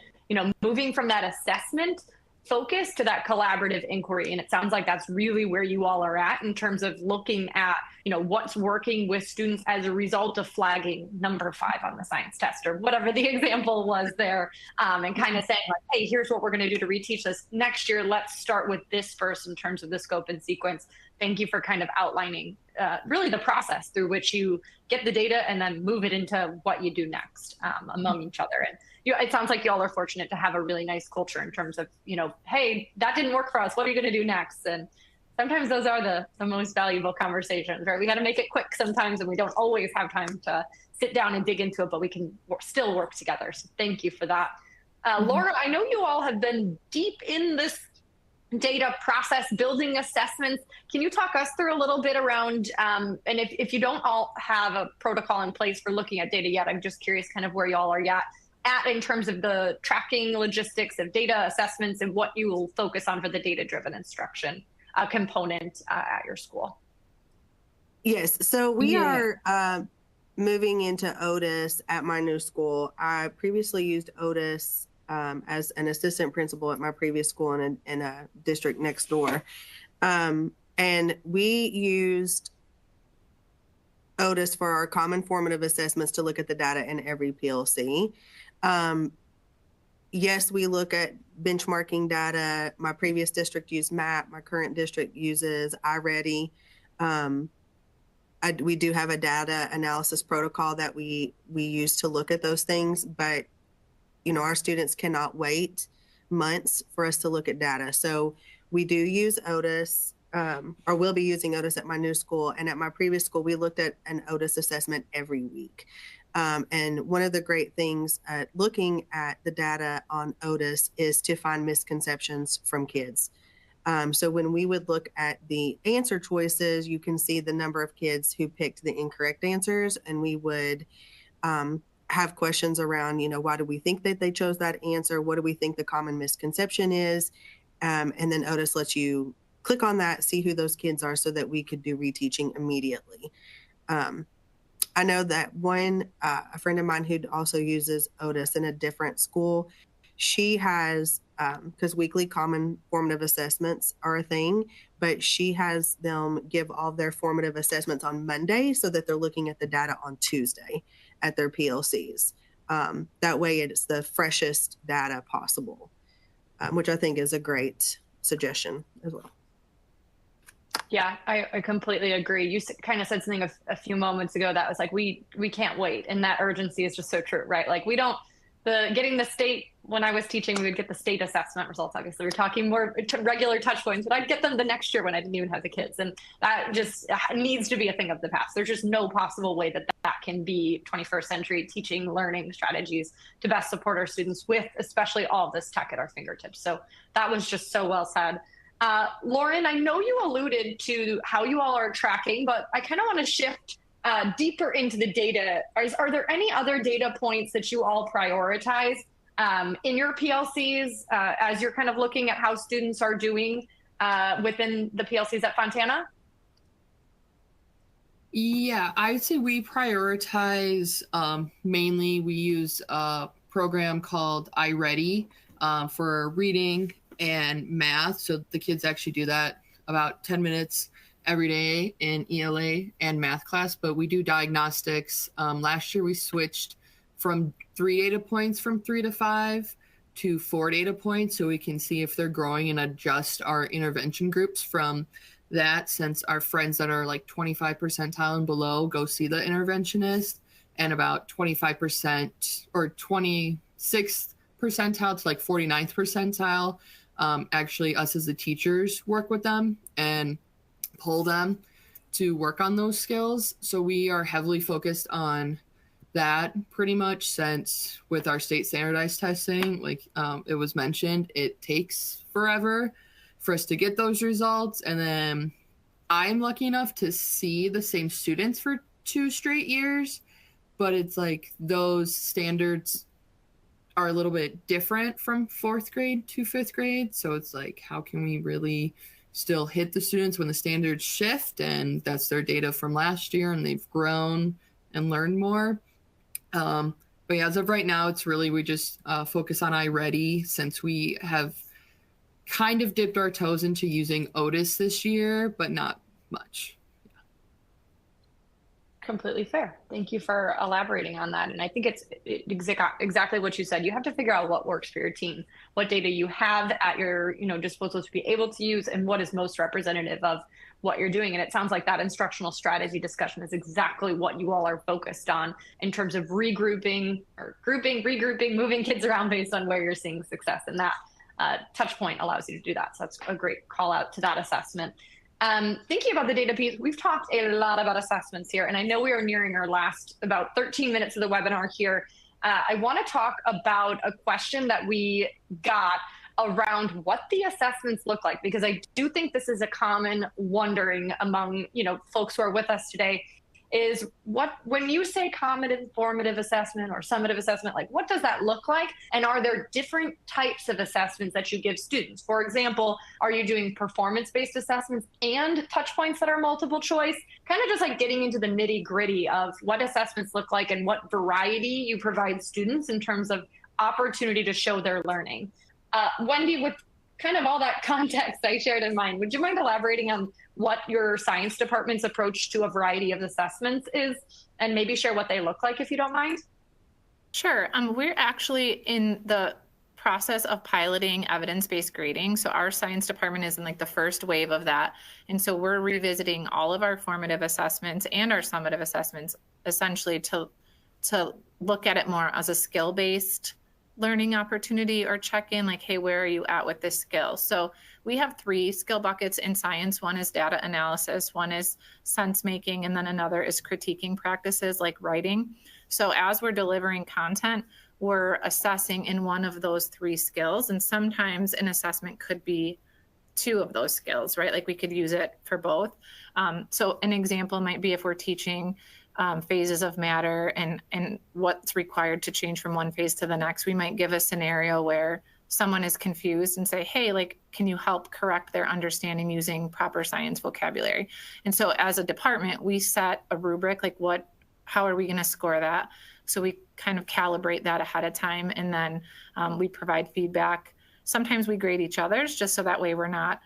moving from that assessment focus to that collaborative inquiry. And it sounds like that's really where you all are at in terms of looking at, what's working with students as a result of flagging number 5 on the science test or whatever the example was there, and kind of saying like, hey, here's what we're going to do to reteach this next year. Let's start with this first in terms of the scope and sequence. Thank you for kind of outlining really the process through which you get the data and then move it into what you do next among each other. And it sounds like y'all are fortunate to have a really nice culture in terms of, hey, that didn't work for us. What are you going to do next? And sometimes those are the most valuable conversations, right? We got to make it quick sometimes, and we don't always have time to sit down and dig into it, but we can still work together. So thank you for that. Laura, I know you all have been deep in this data process, building assessments. Can you talk us through a little bit around, and if you don't all have a protocol in place for looking at data yet, I'm just curious kind of where y'all are at in terms of the tracking logistics of data assessments and what you will focus on for the data-driven instruction component at your school. Yes, so we are moving into Otus at my new school. I previously used Otus as an assistant principal at my previous school in a district next door. And we used Otus for our common formative assessments to look at the data in every PLC. Yes, we look at benchmarking data. My previous district used MAP. My current district uses iReady. We do have a data analysis protocol that we use to look at those things, but our students cannot wait months for us to look at data. So we do use Otus, or will be using Otus at my new school. And at my previous school, we looked at an Otus assessment every week. And one of the great things at looking at the data on Otus is to find misconceptions from kids. So when we would look at the answer choices, you can see the number of kids who picked the incorrect answers, and we would have questions around, why do we think that they chose that answer? What do we think the common misconception is? And then Otus lets you click on that, see who those kids are so that we could do reteaching immediately. I know that a friend of mine who also uses Otus in a different school, she has, because weekly common formative assessments are a thing, but she has them give all their formative assessments on Monday so that they're looking at the data on Tuesday at their PLCs. That way it's the freshest data possible, which I think is a great suggestion as well. Yeah, I completely agree. You kind of said something a few moments ago that was like, we can't wait. And that urgency is just so true, right? Like getting the state, when I was teaching, we would get the state assessment results. Obviously, we're talking more regular touch points, but I'd get them the next year when I didn't even have the kids. And that just needs to be a thing of the past. There's just no possible way that can be 21st century teaching, learning strategies to best support our students with especially all of this tech at our fingertips. So that was just so well said. Lauren, I know you alluded to how you all are tracking, but I kind of want to shift deeper into the data. Are there any other data points that you all prioritize in your PLCs as you're kind of looking at how students are doing within the PLCs at Fontana? Yeah, I'd say we prioritize mainly, we use a program called iReady for reading and math. So the kids actually do that about 10 minutes every day in ELA and math class, but we do diagnostics. Last year we switched from 3 data points from 3 to 5 to 4 data points so we can see if they're growing and adjust our intervention groups from that, since our friends that are like 25 percentile and below go see the interventionist, and about 25% or 26th percentile to like 49th percentile, actually us as the teachers work with them and pull them to work on those skills. So we are heavily focused on that pretty much, since with our state standardized testing, like it was mentioned, it takes forever for us to get those results. And then I'm lucky enough to see the same students for 2 straight years, but it's like those standards are a little bit different from 4th grade to 5th grade. So it's like, how can we really still hit the students when the standards shift and that's their data from last year and they've grown and learned more? But yeah, as of right now, it's really, we just focus on iReady, since we have kind of dipped our toes into using Otus this year, but not much. Completely fair. Thank you for elaborating on that. And I think it's exactly what you said. You have to figure out what works for your team, what data you have at your disposal to be able to use, and what is most representative of what you're doing. And it sounds like that instructional strategy discussion is exactly what you all are focused on in terms of regrouping, moving kids around based on where you're seeing success. And that touch point allows you to do that. So that's a great call out to that assessment. Thinking about the data piece, we've talked a lot about assessments here, and I know we are nearing our last about 13 minutes of the webinar here. I want to talk about a question that we got around what the assessments look like, because I do think this is a common wondering among folks who are with us today, is when you say common formative assessment or summative assessment, like what does that look like? And are there different types of assessments that you give students? For example, are you doing performance-based assessments and touch points that are multiple choice? Kind of just like getting into the nitty-gritty of what assessments look like and what variety you provide students in terms of opportunity to show their learning. Wendy, with kind of all that context I shared in mind, would you mind elaborating on what your science department's approach to a variety of assessments is, and maybe share what they look like, if you don't mind? Sure. We're actually in the process of piloting evidence-based grading. So our science department is in like the first wave of that. And so we're revisiting all of our formative assessments and our summative assessments, essentially to look at it more as a skill-based learning opportunity or check-in, like, hey, where are you at with this skill? So we have 3 skill buckets in science. One is data analysis, one is sense making, and then another is critiquing practices like writing. So as we're delivering content, we're assessing in one of those 3 skills. And sometimes an assessment could be 2 of those skills, right? Like we could use it for both. So an example might be if we're teaching phases of matter and what's required to change from one phase to the next, we might give a scenario where someone is confused and say, hey, like, can you help correct their understanding using proper science vocabulary? And so as a department, we set a rubric, like how are we going to score that? So we kind of calibrate that ahead of time, and then we provide feedback. Sometimes we grade each other's just so that way we're not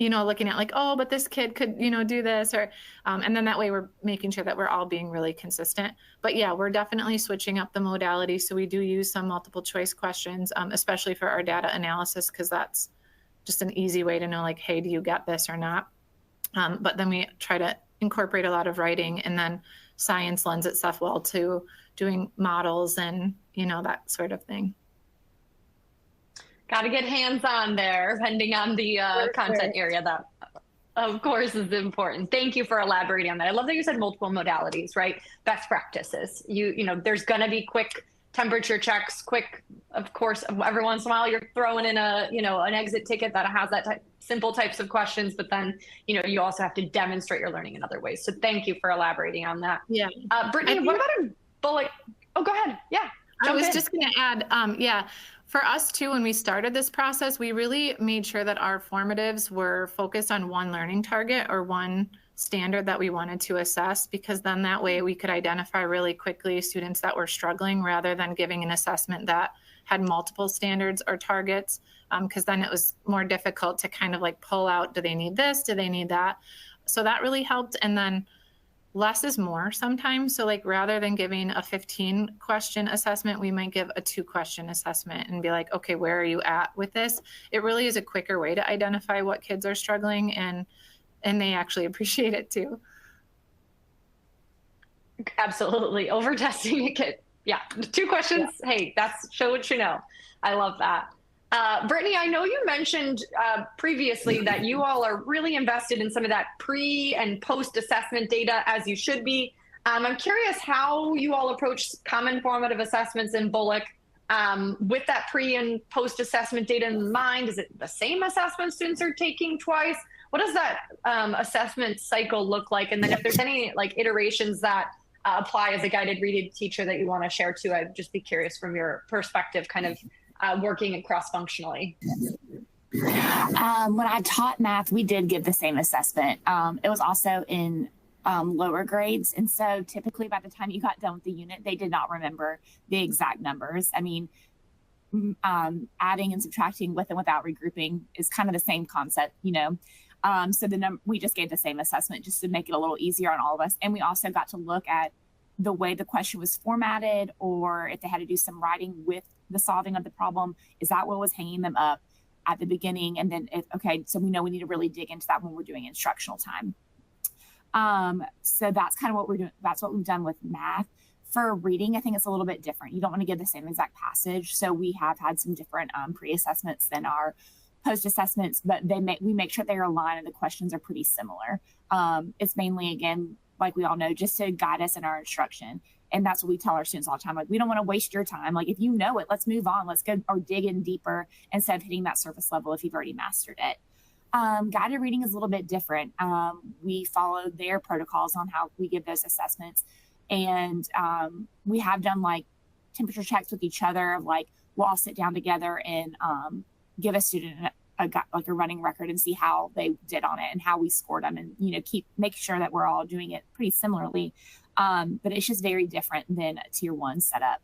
looking at like, oh, but this kid could, do this, or, and then that way we're making sure that we're all being really consistent. But yeah, we're definitely switching up the modality. So we do use some multiple choice questions, especially for our data analysis, because that's just an easy way to know, like, hey, do you get this or not? But then we try to incorporate a lot of writing, and then science lends itself well to doing models and, that sort of thing. Got to get hands-on there, depending on the content area. That, of course, is important. Thank you for elaborating on that. I love that you said multiple modalities, right? Best practices. There's going to be quick temperature checks, quick, of course, every once in a while you're throwing in an exit ticket that has that simple types of questions, but then, you also have to demonstrate your learning in other ways. So thank you for elaborating on that. Yeah. Brittany, what about a bullet? Oh, go ahead. Yeah. I was just going to add, for us too, when we started this process, we really made sure that our formatives were focused on one learning target or one standard that we wanted to assess, because then that way we could identify really quickly students that were struggling, rather than giving an assessment that had multiple standards or targets, because then it was more difficult to kind of like pull out, do they need this? Do they need that? So that really helped. And then less is more sometimes. So like, rather than giving a 15 question assessment, we might give a 2 question assessment and be like, okay, where are you at with this? It really is a quicker way to identify what kids are struggling, and they actually appreciate it too. Absolutely. Over testing a kid. Yeah. 2 questions. Yeah. Hey, that's show what you know. I love that. Brittany, I know you mentioned previously that you all are really invested in some of that pre and post assessment data, as you should be. I'm curious how you all approach common formative assessments in Bullock with that pre and post assessment data in mind. Is it the same assessment students are taking twice? What does that assessment cycle look like? And then if there's any like iterations that apply as a guided reading teacher that you want to share too, I'd just be curious from your perspective, kind of working cross-functionally. When I taught math, we did give the same assessment. It was also in lower grades. And so typically by the time you got done with the unit, they did not remember the exact numbers. I mean, adding and subtracting with and without regrouping is kind of the same concept, you know. So we just gave the same assessment just to make it a little easier on all of us. And we also got to look at the way the question was formatted, or if they had to do some writing with the solving of the problem, is that what was hanging them up at the beginning? And then, so we know we need to really dig into that when we're doing instructional time. So that's kind of what we're doing. That's what we've done with math. For reading, I think it's a little bit different. You don't want to give the same exact passage. So we have had some different pre-assessments than our post-assessments, but we make sure they're aligned and the questions are pretty similar. It's mainly, again, like we all know, just to guide us in our instruction. And that's what we tell our students all the time. Like, we don't want to waste your time. Like, if you know it, let's move on. Let's go or dig in deeper instead of hitting that surface level if you've already mastered it. Guided reading is a little bit different. We follow their protocols on how we give those assessments. And we have done like temperature checks with each other of like, we'll all sit down together and give a student a running record and see how they did on it and how we scored them, and, you know, make sure that we're all doing it pretty similarly. But it's just very different than a tier 1 setup,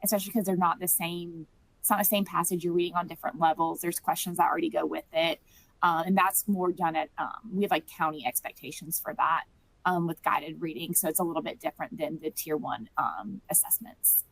especially because they're not the same. It's not the same passage you're reading on different levels. There's questions that already go with it. And that's more done at, we have like county expectations for that with guided reading. So it's a little bit different than the tier 1 assessments.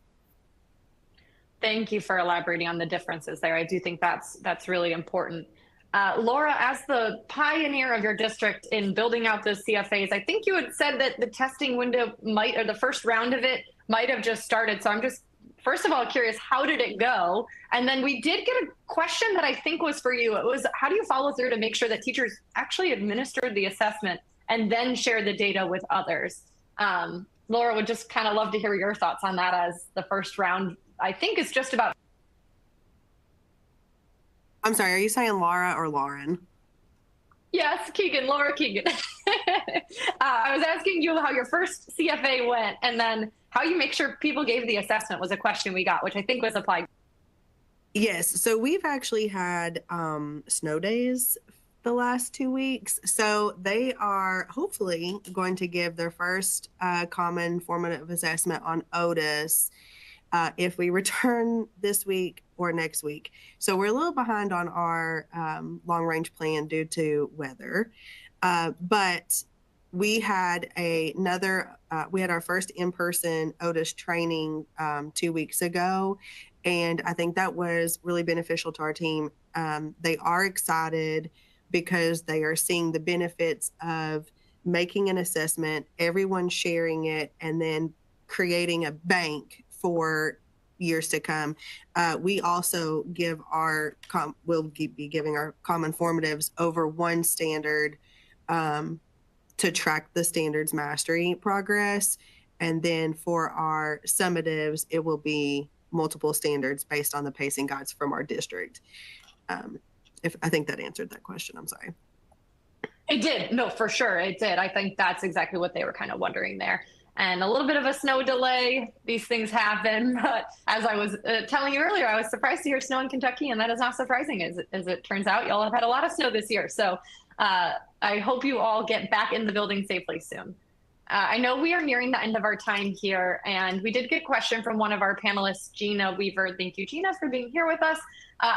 Thank you for elaborating on the differences there. I do think that's really important. Laura, as the pioneer of your district in building out those CFAs, I think you had said that the testing window or the first round of it might have just started. So I'm just, first of all, curious, how did it go? And then we did get a question that I think was for you. It was, how do you follow through to make sure that teachers actually administered the assessment and then share the data with others? Laura, would just kind of love to hear your thoughts on that, as the first round, I think, is just about. I'm sorry, are you saying Laura or Lauren? Yes, Keegan, Laura Keegan. I was asking you how your first CFA went, and then how you make sure people gave the assessment was a question we got, which I think was applied. Yes, so we've actually had snow days the last 2 weeks. So they are hopefully going to give their first common formative assessment on Otus if we return this week or next week. So we're a little behind on our long range plan due to weather. But we had we had our first in-person Otus training 2 weeks ago. And I think that was really beneficial to our team. They are excited because they are seeing the benefits of making an assessment, everyone sharing it, and then creating a bank for years to come. We also we'll be giving our common formatives over one standard to track the standards mastery progress. And then for our summatives, it will be multiple standards based on the pacing guides from our district. If I think that answered that question, I'm sorry. It did. No, for sure. It did. I think that's exactly what they were kind of wondering there. And a little bit of a snow delay. These things happen. But as I was telling you earlier, I was surprised to hear snow in Kentucky, and that is not surprising. As it turns out, y'all have had a lot of snow this year. So I hope you all get back in the building safely soon. I know we are nearing the end of our time here, and we did get a question from one of our panelists, Gina Weaver. Thank you, Gina, for being here with us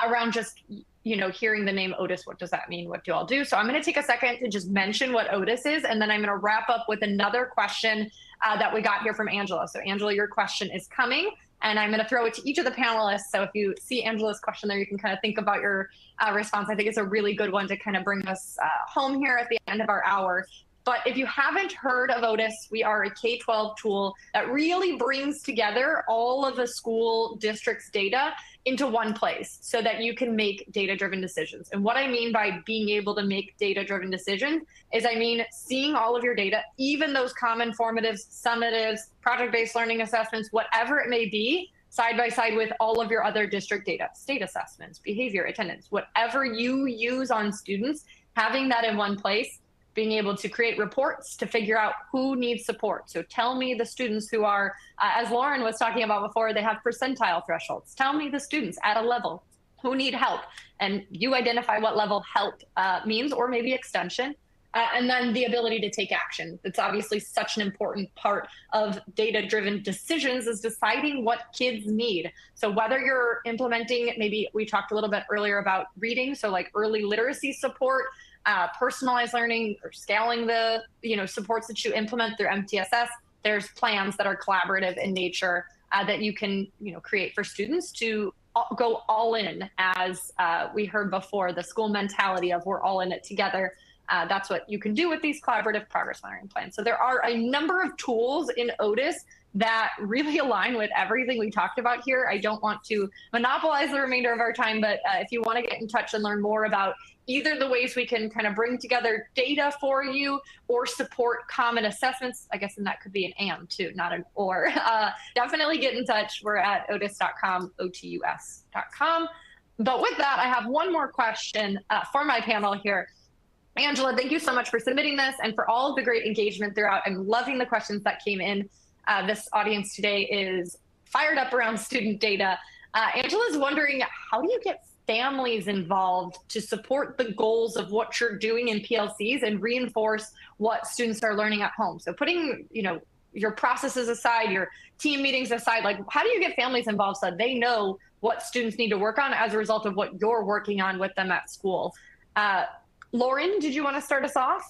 around just, hearing the name Otus. What does that mean? What do you all do? So I'm going to take a second to just mention what Otus is, and then I'm going to wrap up with another question that we got here from Angela. So Angela, your question is coming, and I'm going to throw it to each of the panelists. So if you see Angela's question there, you can kind of think about your response. I think it's a really good one to kind of bring us home here at the end of our hour. But if you haven't heard of Otus, we are a K-12 tool that really brings together all of the school district's data into one place so that you can make data-driven decisions. And what I mean by being able to make data-driven decisions is I mean seeing all of your data, even those common formatives, summatives, project-based learning assessments, whatever it may be, side by side with all of your other district data, state assessments, behavior, attendance, whatever you use on students, having that in one place, being able to create reports to figure out who needs support. So tell me the students who are, as Lauren was talking about before, they have percentile thresholds. Tell me the students at a level who need help. And you identify what level help means, or maybe extension. And then the ability to take action. It's obviously such an important part of data-driven decisions is deciding what kids need. So whether you're implementing, maybe we talked a little bit earlier about reading, so like early literacy support, personalized learning, or scaling the supports that you implement through MTSS. There's plans that are collaborative in nature that you can create for students to go all in, as we heard before, the school mentality of we're all in it together. That's what you can do with these collaborative progress monitoring plans. So there are a number of tools in Otus that really align with everything we talked about here. I don't want to monopolize the remainder of our time, but if you want to get in touch and learn more about either the ways we can kind of bring together data for you or support common assessments, I guess, and that could be an and too, not an or, definitely get in touch. We're at otus.com, otus.com. But with that, I have one more question for my panel here. Angela, thank you so much for submitting this and for all of the great engagement throughout. I'm loving the questions that came in. This audience today is fired up around student data. Angela's wondering, how do you get families involved to support the goals of what you're doing in PLCs and reinforce what students are learning at home? So putting, your processes aside, your team meetings aside, like how do you get families involved so that they know what students need to work on as a result of what you're working on with them at school? Lauren, did you want to start us off?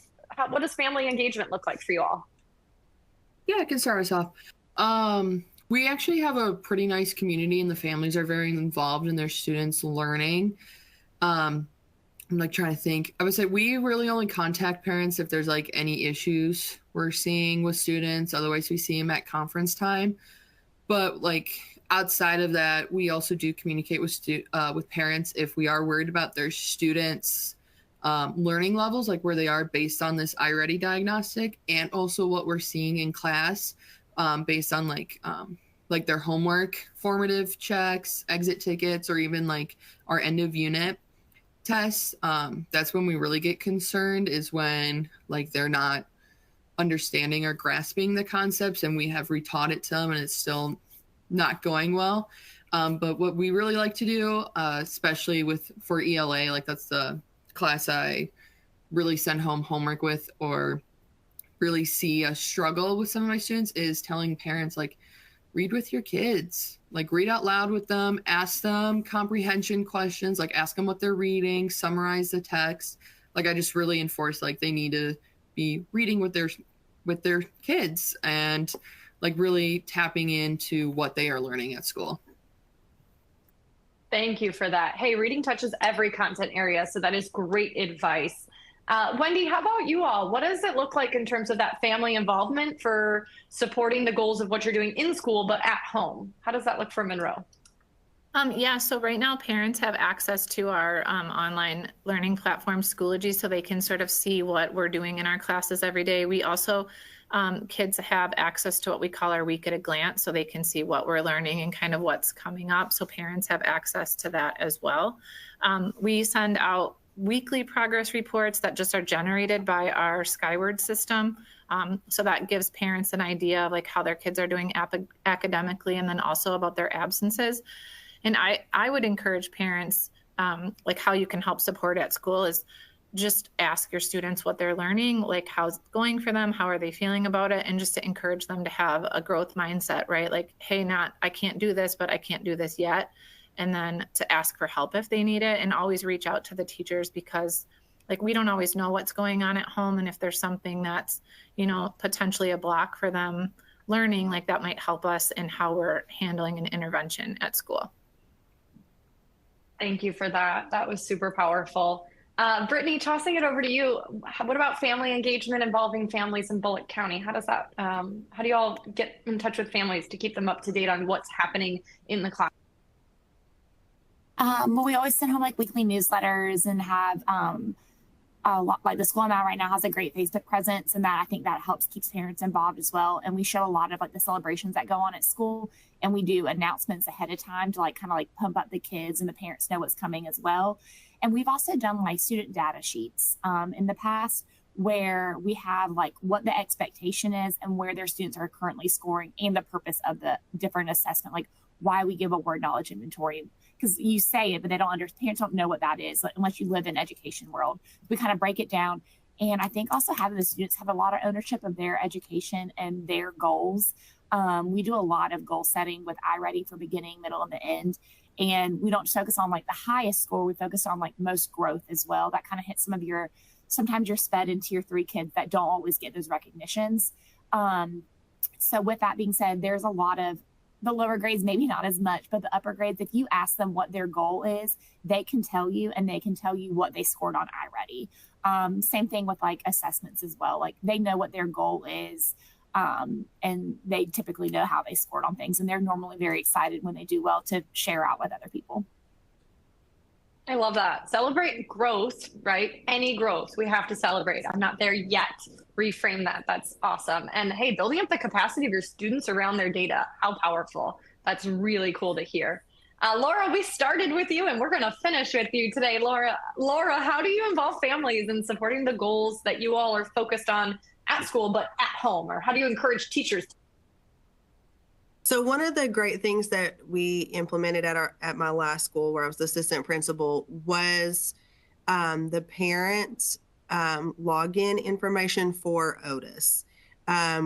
What does family engagement look like for you all? Yeah, I can start us off. We actually have a pretty nice community, and the families are very involved in their students' learning. I'm trying to think. I would say we really only contact parents if there's any issues we're seeing with students. Otherwise, we see them at conference time. But outside of that, we also do communicate with parents if we are worried about their students' learning levels, where they are based on this iReady diagnostic, and also what we're seeing in class based on their homework, formative checks, exit tickets, or even our end of unit tests. That's when we really get concerned, is when they're not understanding or grasping the concepts and we have retaught it to them and it's still not going well. But what we really like to do, especially for ELA, that's the class I really send home homework with, or really see a struggle with some of my students, is telling parents, read with your kids, read out loud with them, ask them comprehension questions, ask them what they're reading, summarize the text. I just really enforce they need to be reading with their kids and really tapping into what they are learning at school. Thank you for that. Hey, reading touches every content area, so that is great advice. Wendy, how about you all? What does it look like in terms of that family involvement for supporting the goals of what you're doing in school, but at home? How does that look for Monroe? Yeah, so right now parents have access to our online learning platform, Schoology, so they can sort of see what we're doing in our classes every day. We also, kids have access to what we call our week at a glance, so they can see what we're learning and kind of what's coming up. So parents have access to that as well. We send out weekly progress reports that just are generated by our Skyward system. So that gives parents an idea of how their kids are doing academically, and then also about their absences. And I would encourage parents, how you can help support at school is just ask your students what they're learning, how's it going for them, how are they feeling about it, and just to encourage them to have a growth mindset, right? Hey, I can't do this, but I can't do this yet. And then to ask for help if they need it, and always reach out to the teachers, because we don't always know what's going on at home. And if there's something that's, potentially a block for them learning, that might help us in how we're handling an intervention at school. Thank you for that. That was super powerful. Brittany, tossing it over to you. What about family engagement involving families in Bullock County? How does that, how do you all get in touch with families to keep them up to date on what's happening in the class? Well, we always send home like weekly newsletters and have a lot, like the school I'm at right now has a great Facebook presence, and that I think that helps keeps parents involved as well. And we show a lot of like the celebrations that go on at school, and we do announcements ahead of time to like kind of like pump up the kids and the parents know what's coming as well. And we've also done like student data sheets in the past where we have like what the expectation is and where their students are currently scoring and the purpose of the different assessment, like why we give a word knowledge inventory. Because you say it, but they don't understand. Parents don't know what that is unless you live in education world. We kind of break it down. And I think also having the students have a lot of ownership of their education and their goals. We do a lot of goal setting with iReady for beginning, middle, and the end. And we don't just focus on like the highest score. We focus on like most growth as well. That kind of hits some of your, sometimes you're sped in tier 3 kids that don't always get those recognitions. So with that being said, there's a lot of the lower grades, maybe not as much, but the upper grades, if you ask them what their goal is, they can tell you, and they can tell you what they scored on iReady. Same thing with like assessments as well. Like they know what their goal is, and they typically know how they scored on things. And they're normally very excited when they do well to share out with other people. I love that. Celebrate growth, right? Any growth we have to celebrate. I'm not there yet. Reframe that. That's awesome. And hey, building up the capacity of your students around their data. How powerful. That's really cool to hear. Laura, we started with you and we're going to finish with you today. Laura, how do you involve families in supporting the goals that you all are focused on at school, but at home? Or how do you encourage teachers? So one of the great things that we implemented at my last school where I was the assistant principal was the parent login information for Otus.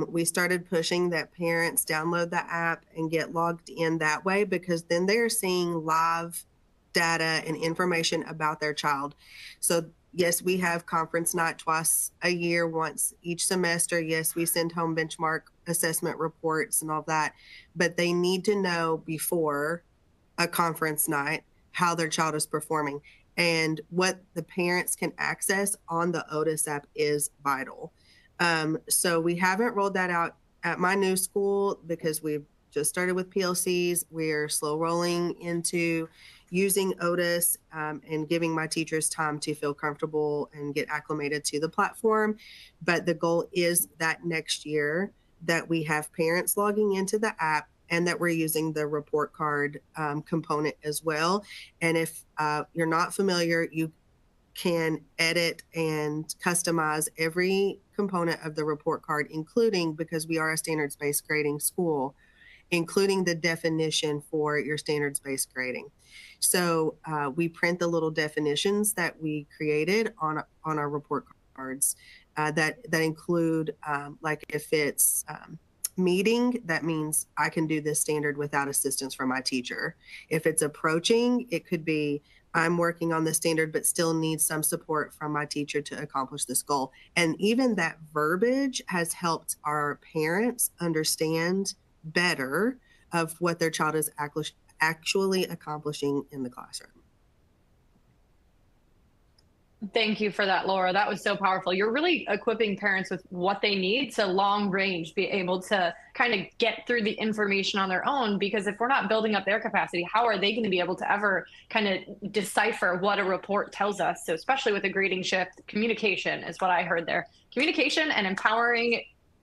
We started pushing that parents download the app and get logged in that way, because then they're seeing live data and information about their child. So yes, we have conference night twice a year, once each semester. Yes, we send home benchmark assessment reports and all that, but they need to know before a conference night how their child is performing. And what the parents can access on the Otus app is vital. So we haven't rolled that out at my new school because we've just started with PLCs. We're slow rolling into using Otus and giving my teachers time to feel comfortable and get acclimated to the platform. But the goal is that next year that we have parents logging into the app and that we're using the report card component as well. And if you're not familiar, you can edit and customize every component of the report card, including, because we are a standards-based grading school, including the definition for your standards-based grading. So we print the little definitions that we created on our report cards that include, like if it's meeting, that means I can do this standard without assistance from my teacher. If it's approaching, it could be I'm working on the standard but still need some support from my teacher to accomplish this goal. And even that verbiage has helped our parents understand better of what their child is actually accomplishing in the classroom. Thank you for that, Laura. That was so powerful. You're really equipping parents with what they need to long range be able to kind of get through the information on their own, because if we're not building up their capacity, how are they going to be able to ever kind of decipher what a report tells us? So especially with a grading shift, communication is what I heard there. Communication and empowering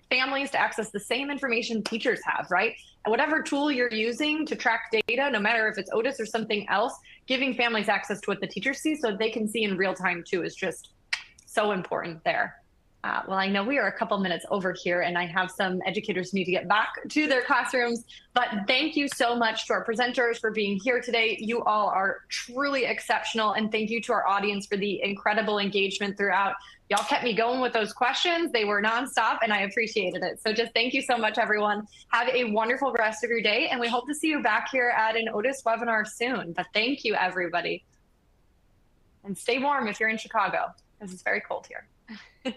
families to access the same information teachers have, right? And whatever tool you're using to track data, no matter if it's Otus or something else, giving families access to what the teachers see so they can see in real time too is just so important there. Well, I know we are a couple minutes over here and I have some educators who need to get back to their classrooms, but thank you so much to our presenters for being here today. You all are truly exceptional, and thank you to our audience for the incredible engagement throughout. Y'all kept me going with those questions. They were nonstop and I appreciated it. So just thank you so much, everyone. Have a wonderful rest of your day, and we hope to see you back here at an Otus webinar soon. But thank you, everybody. And stay warm if you're in Chicago, because it's very cold here.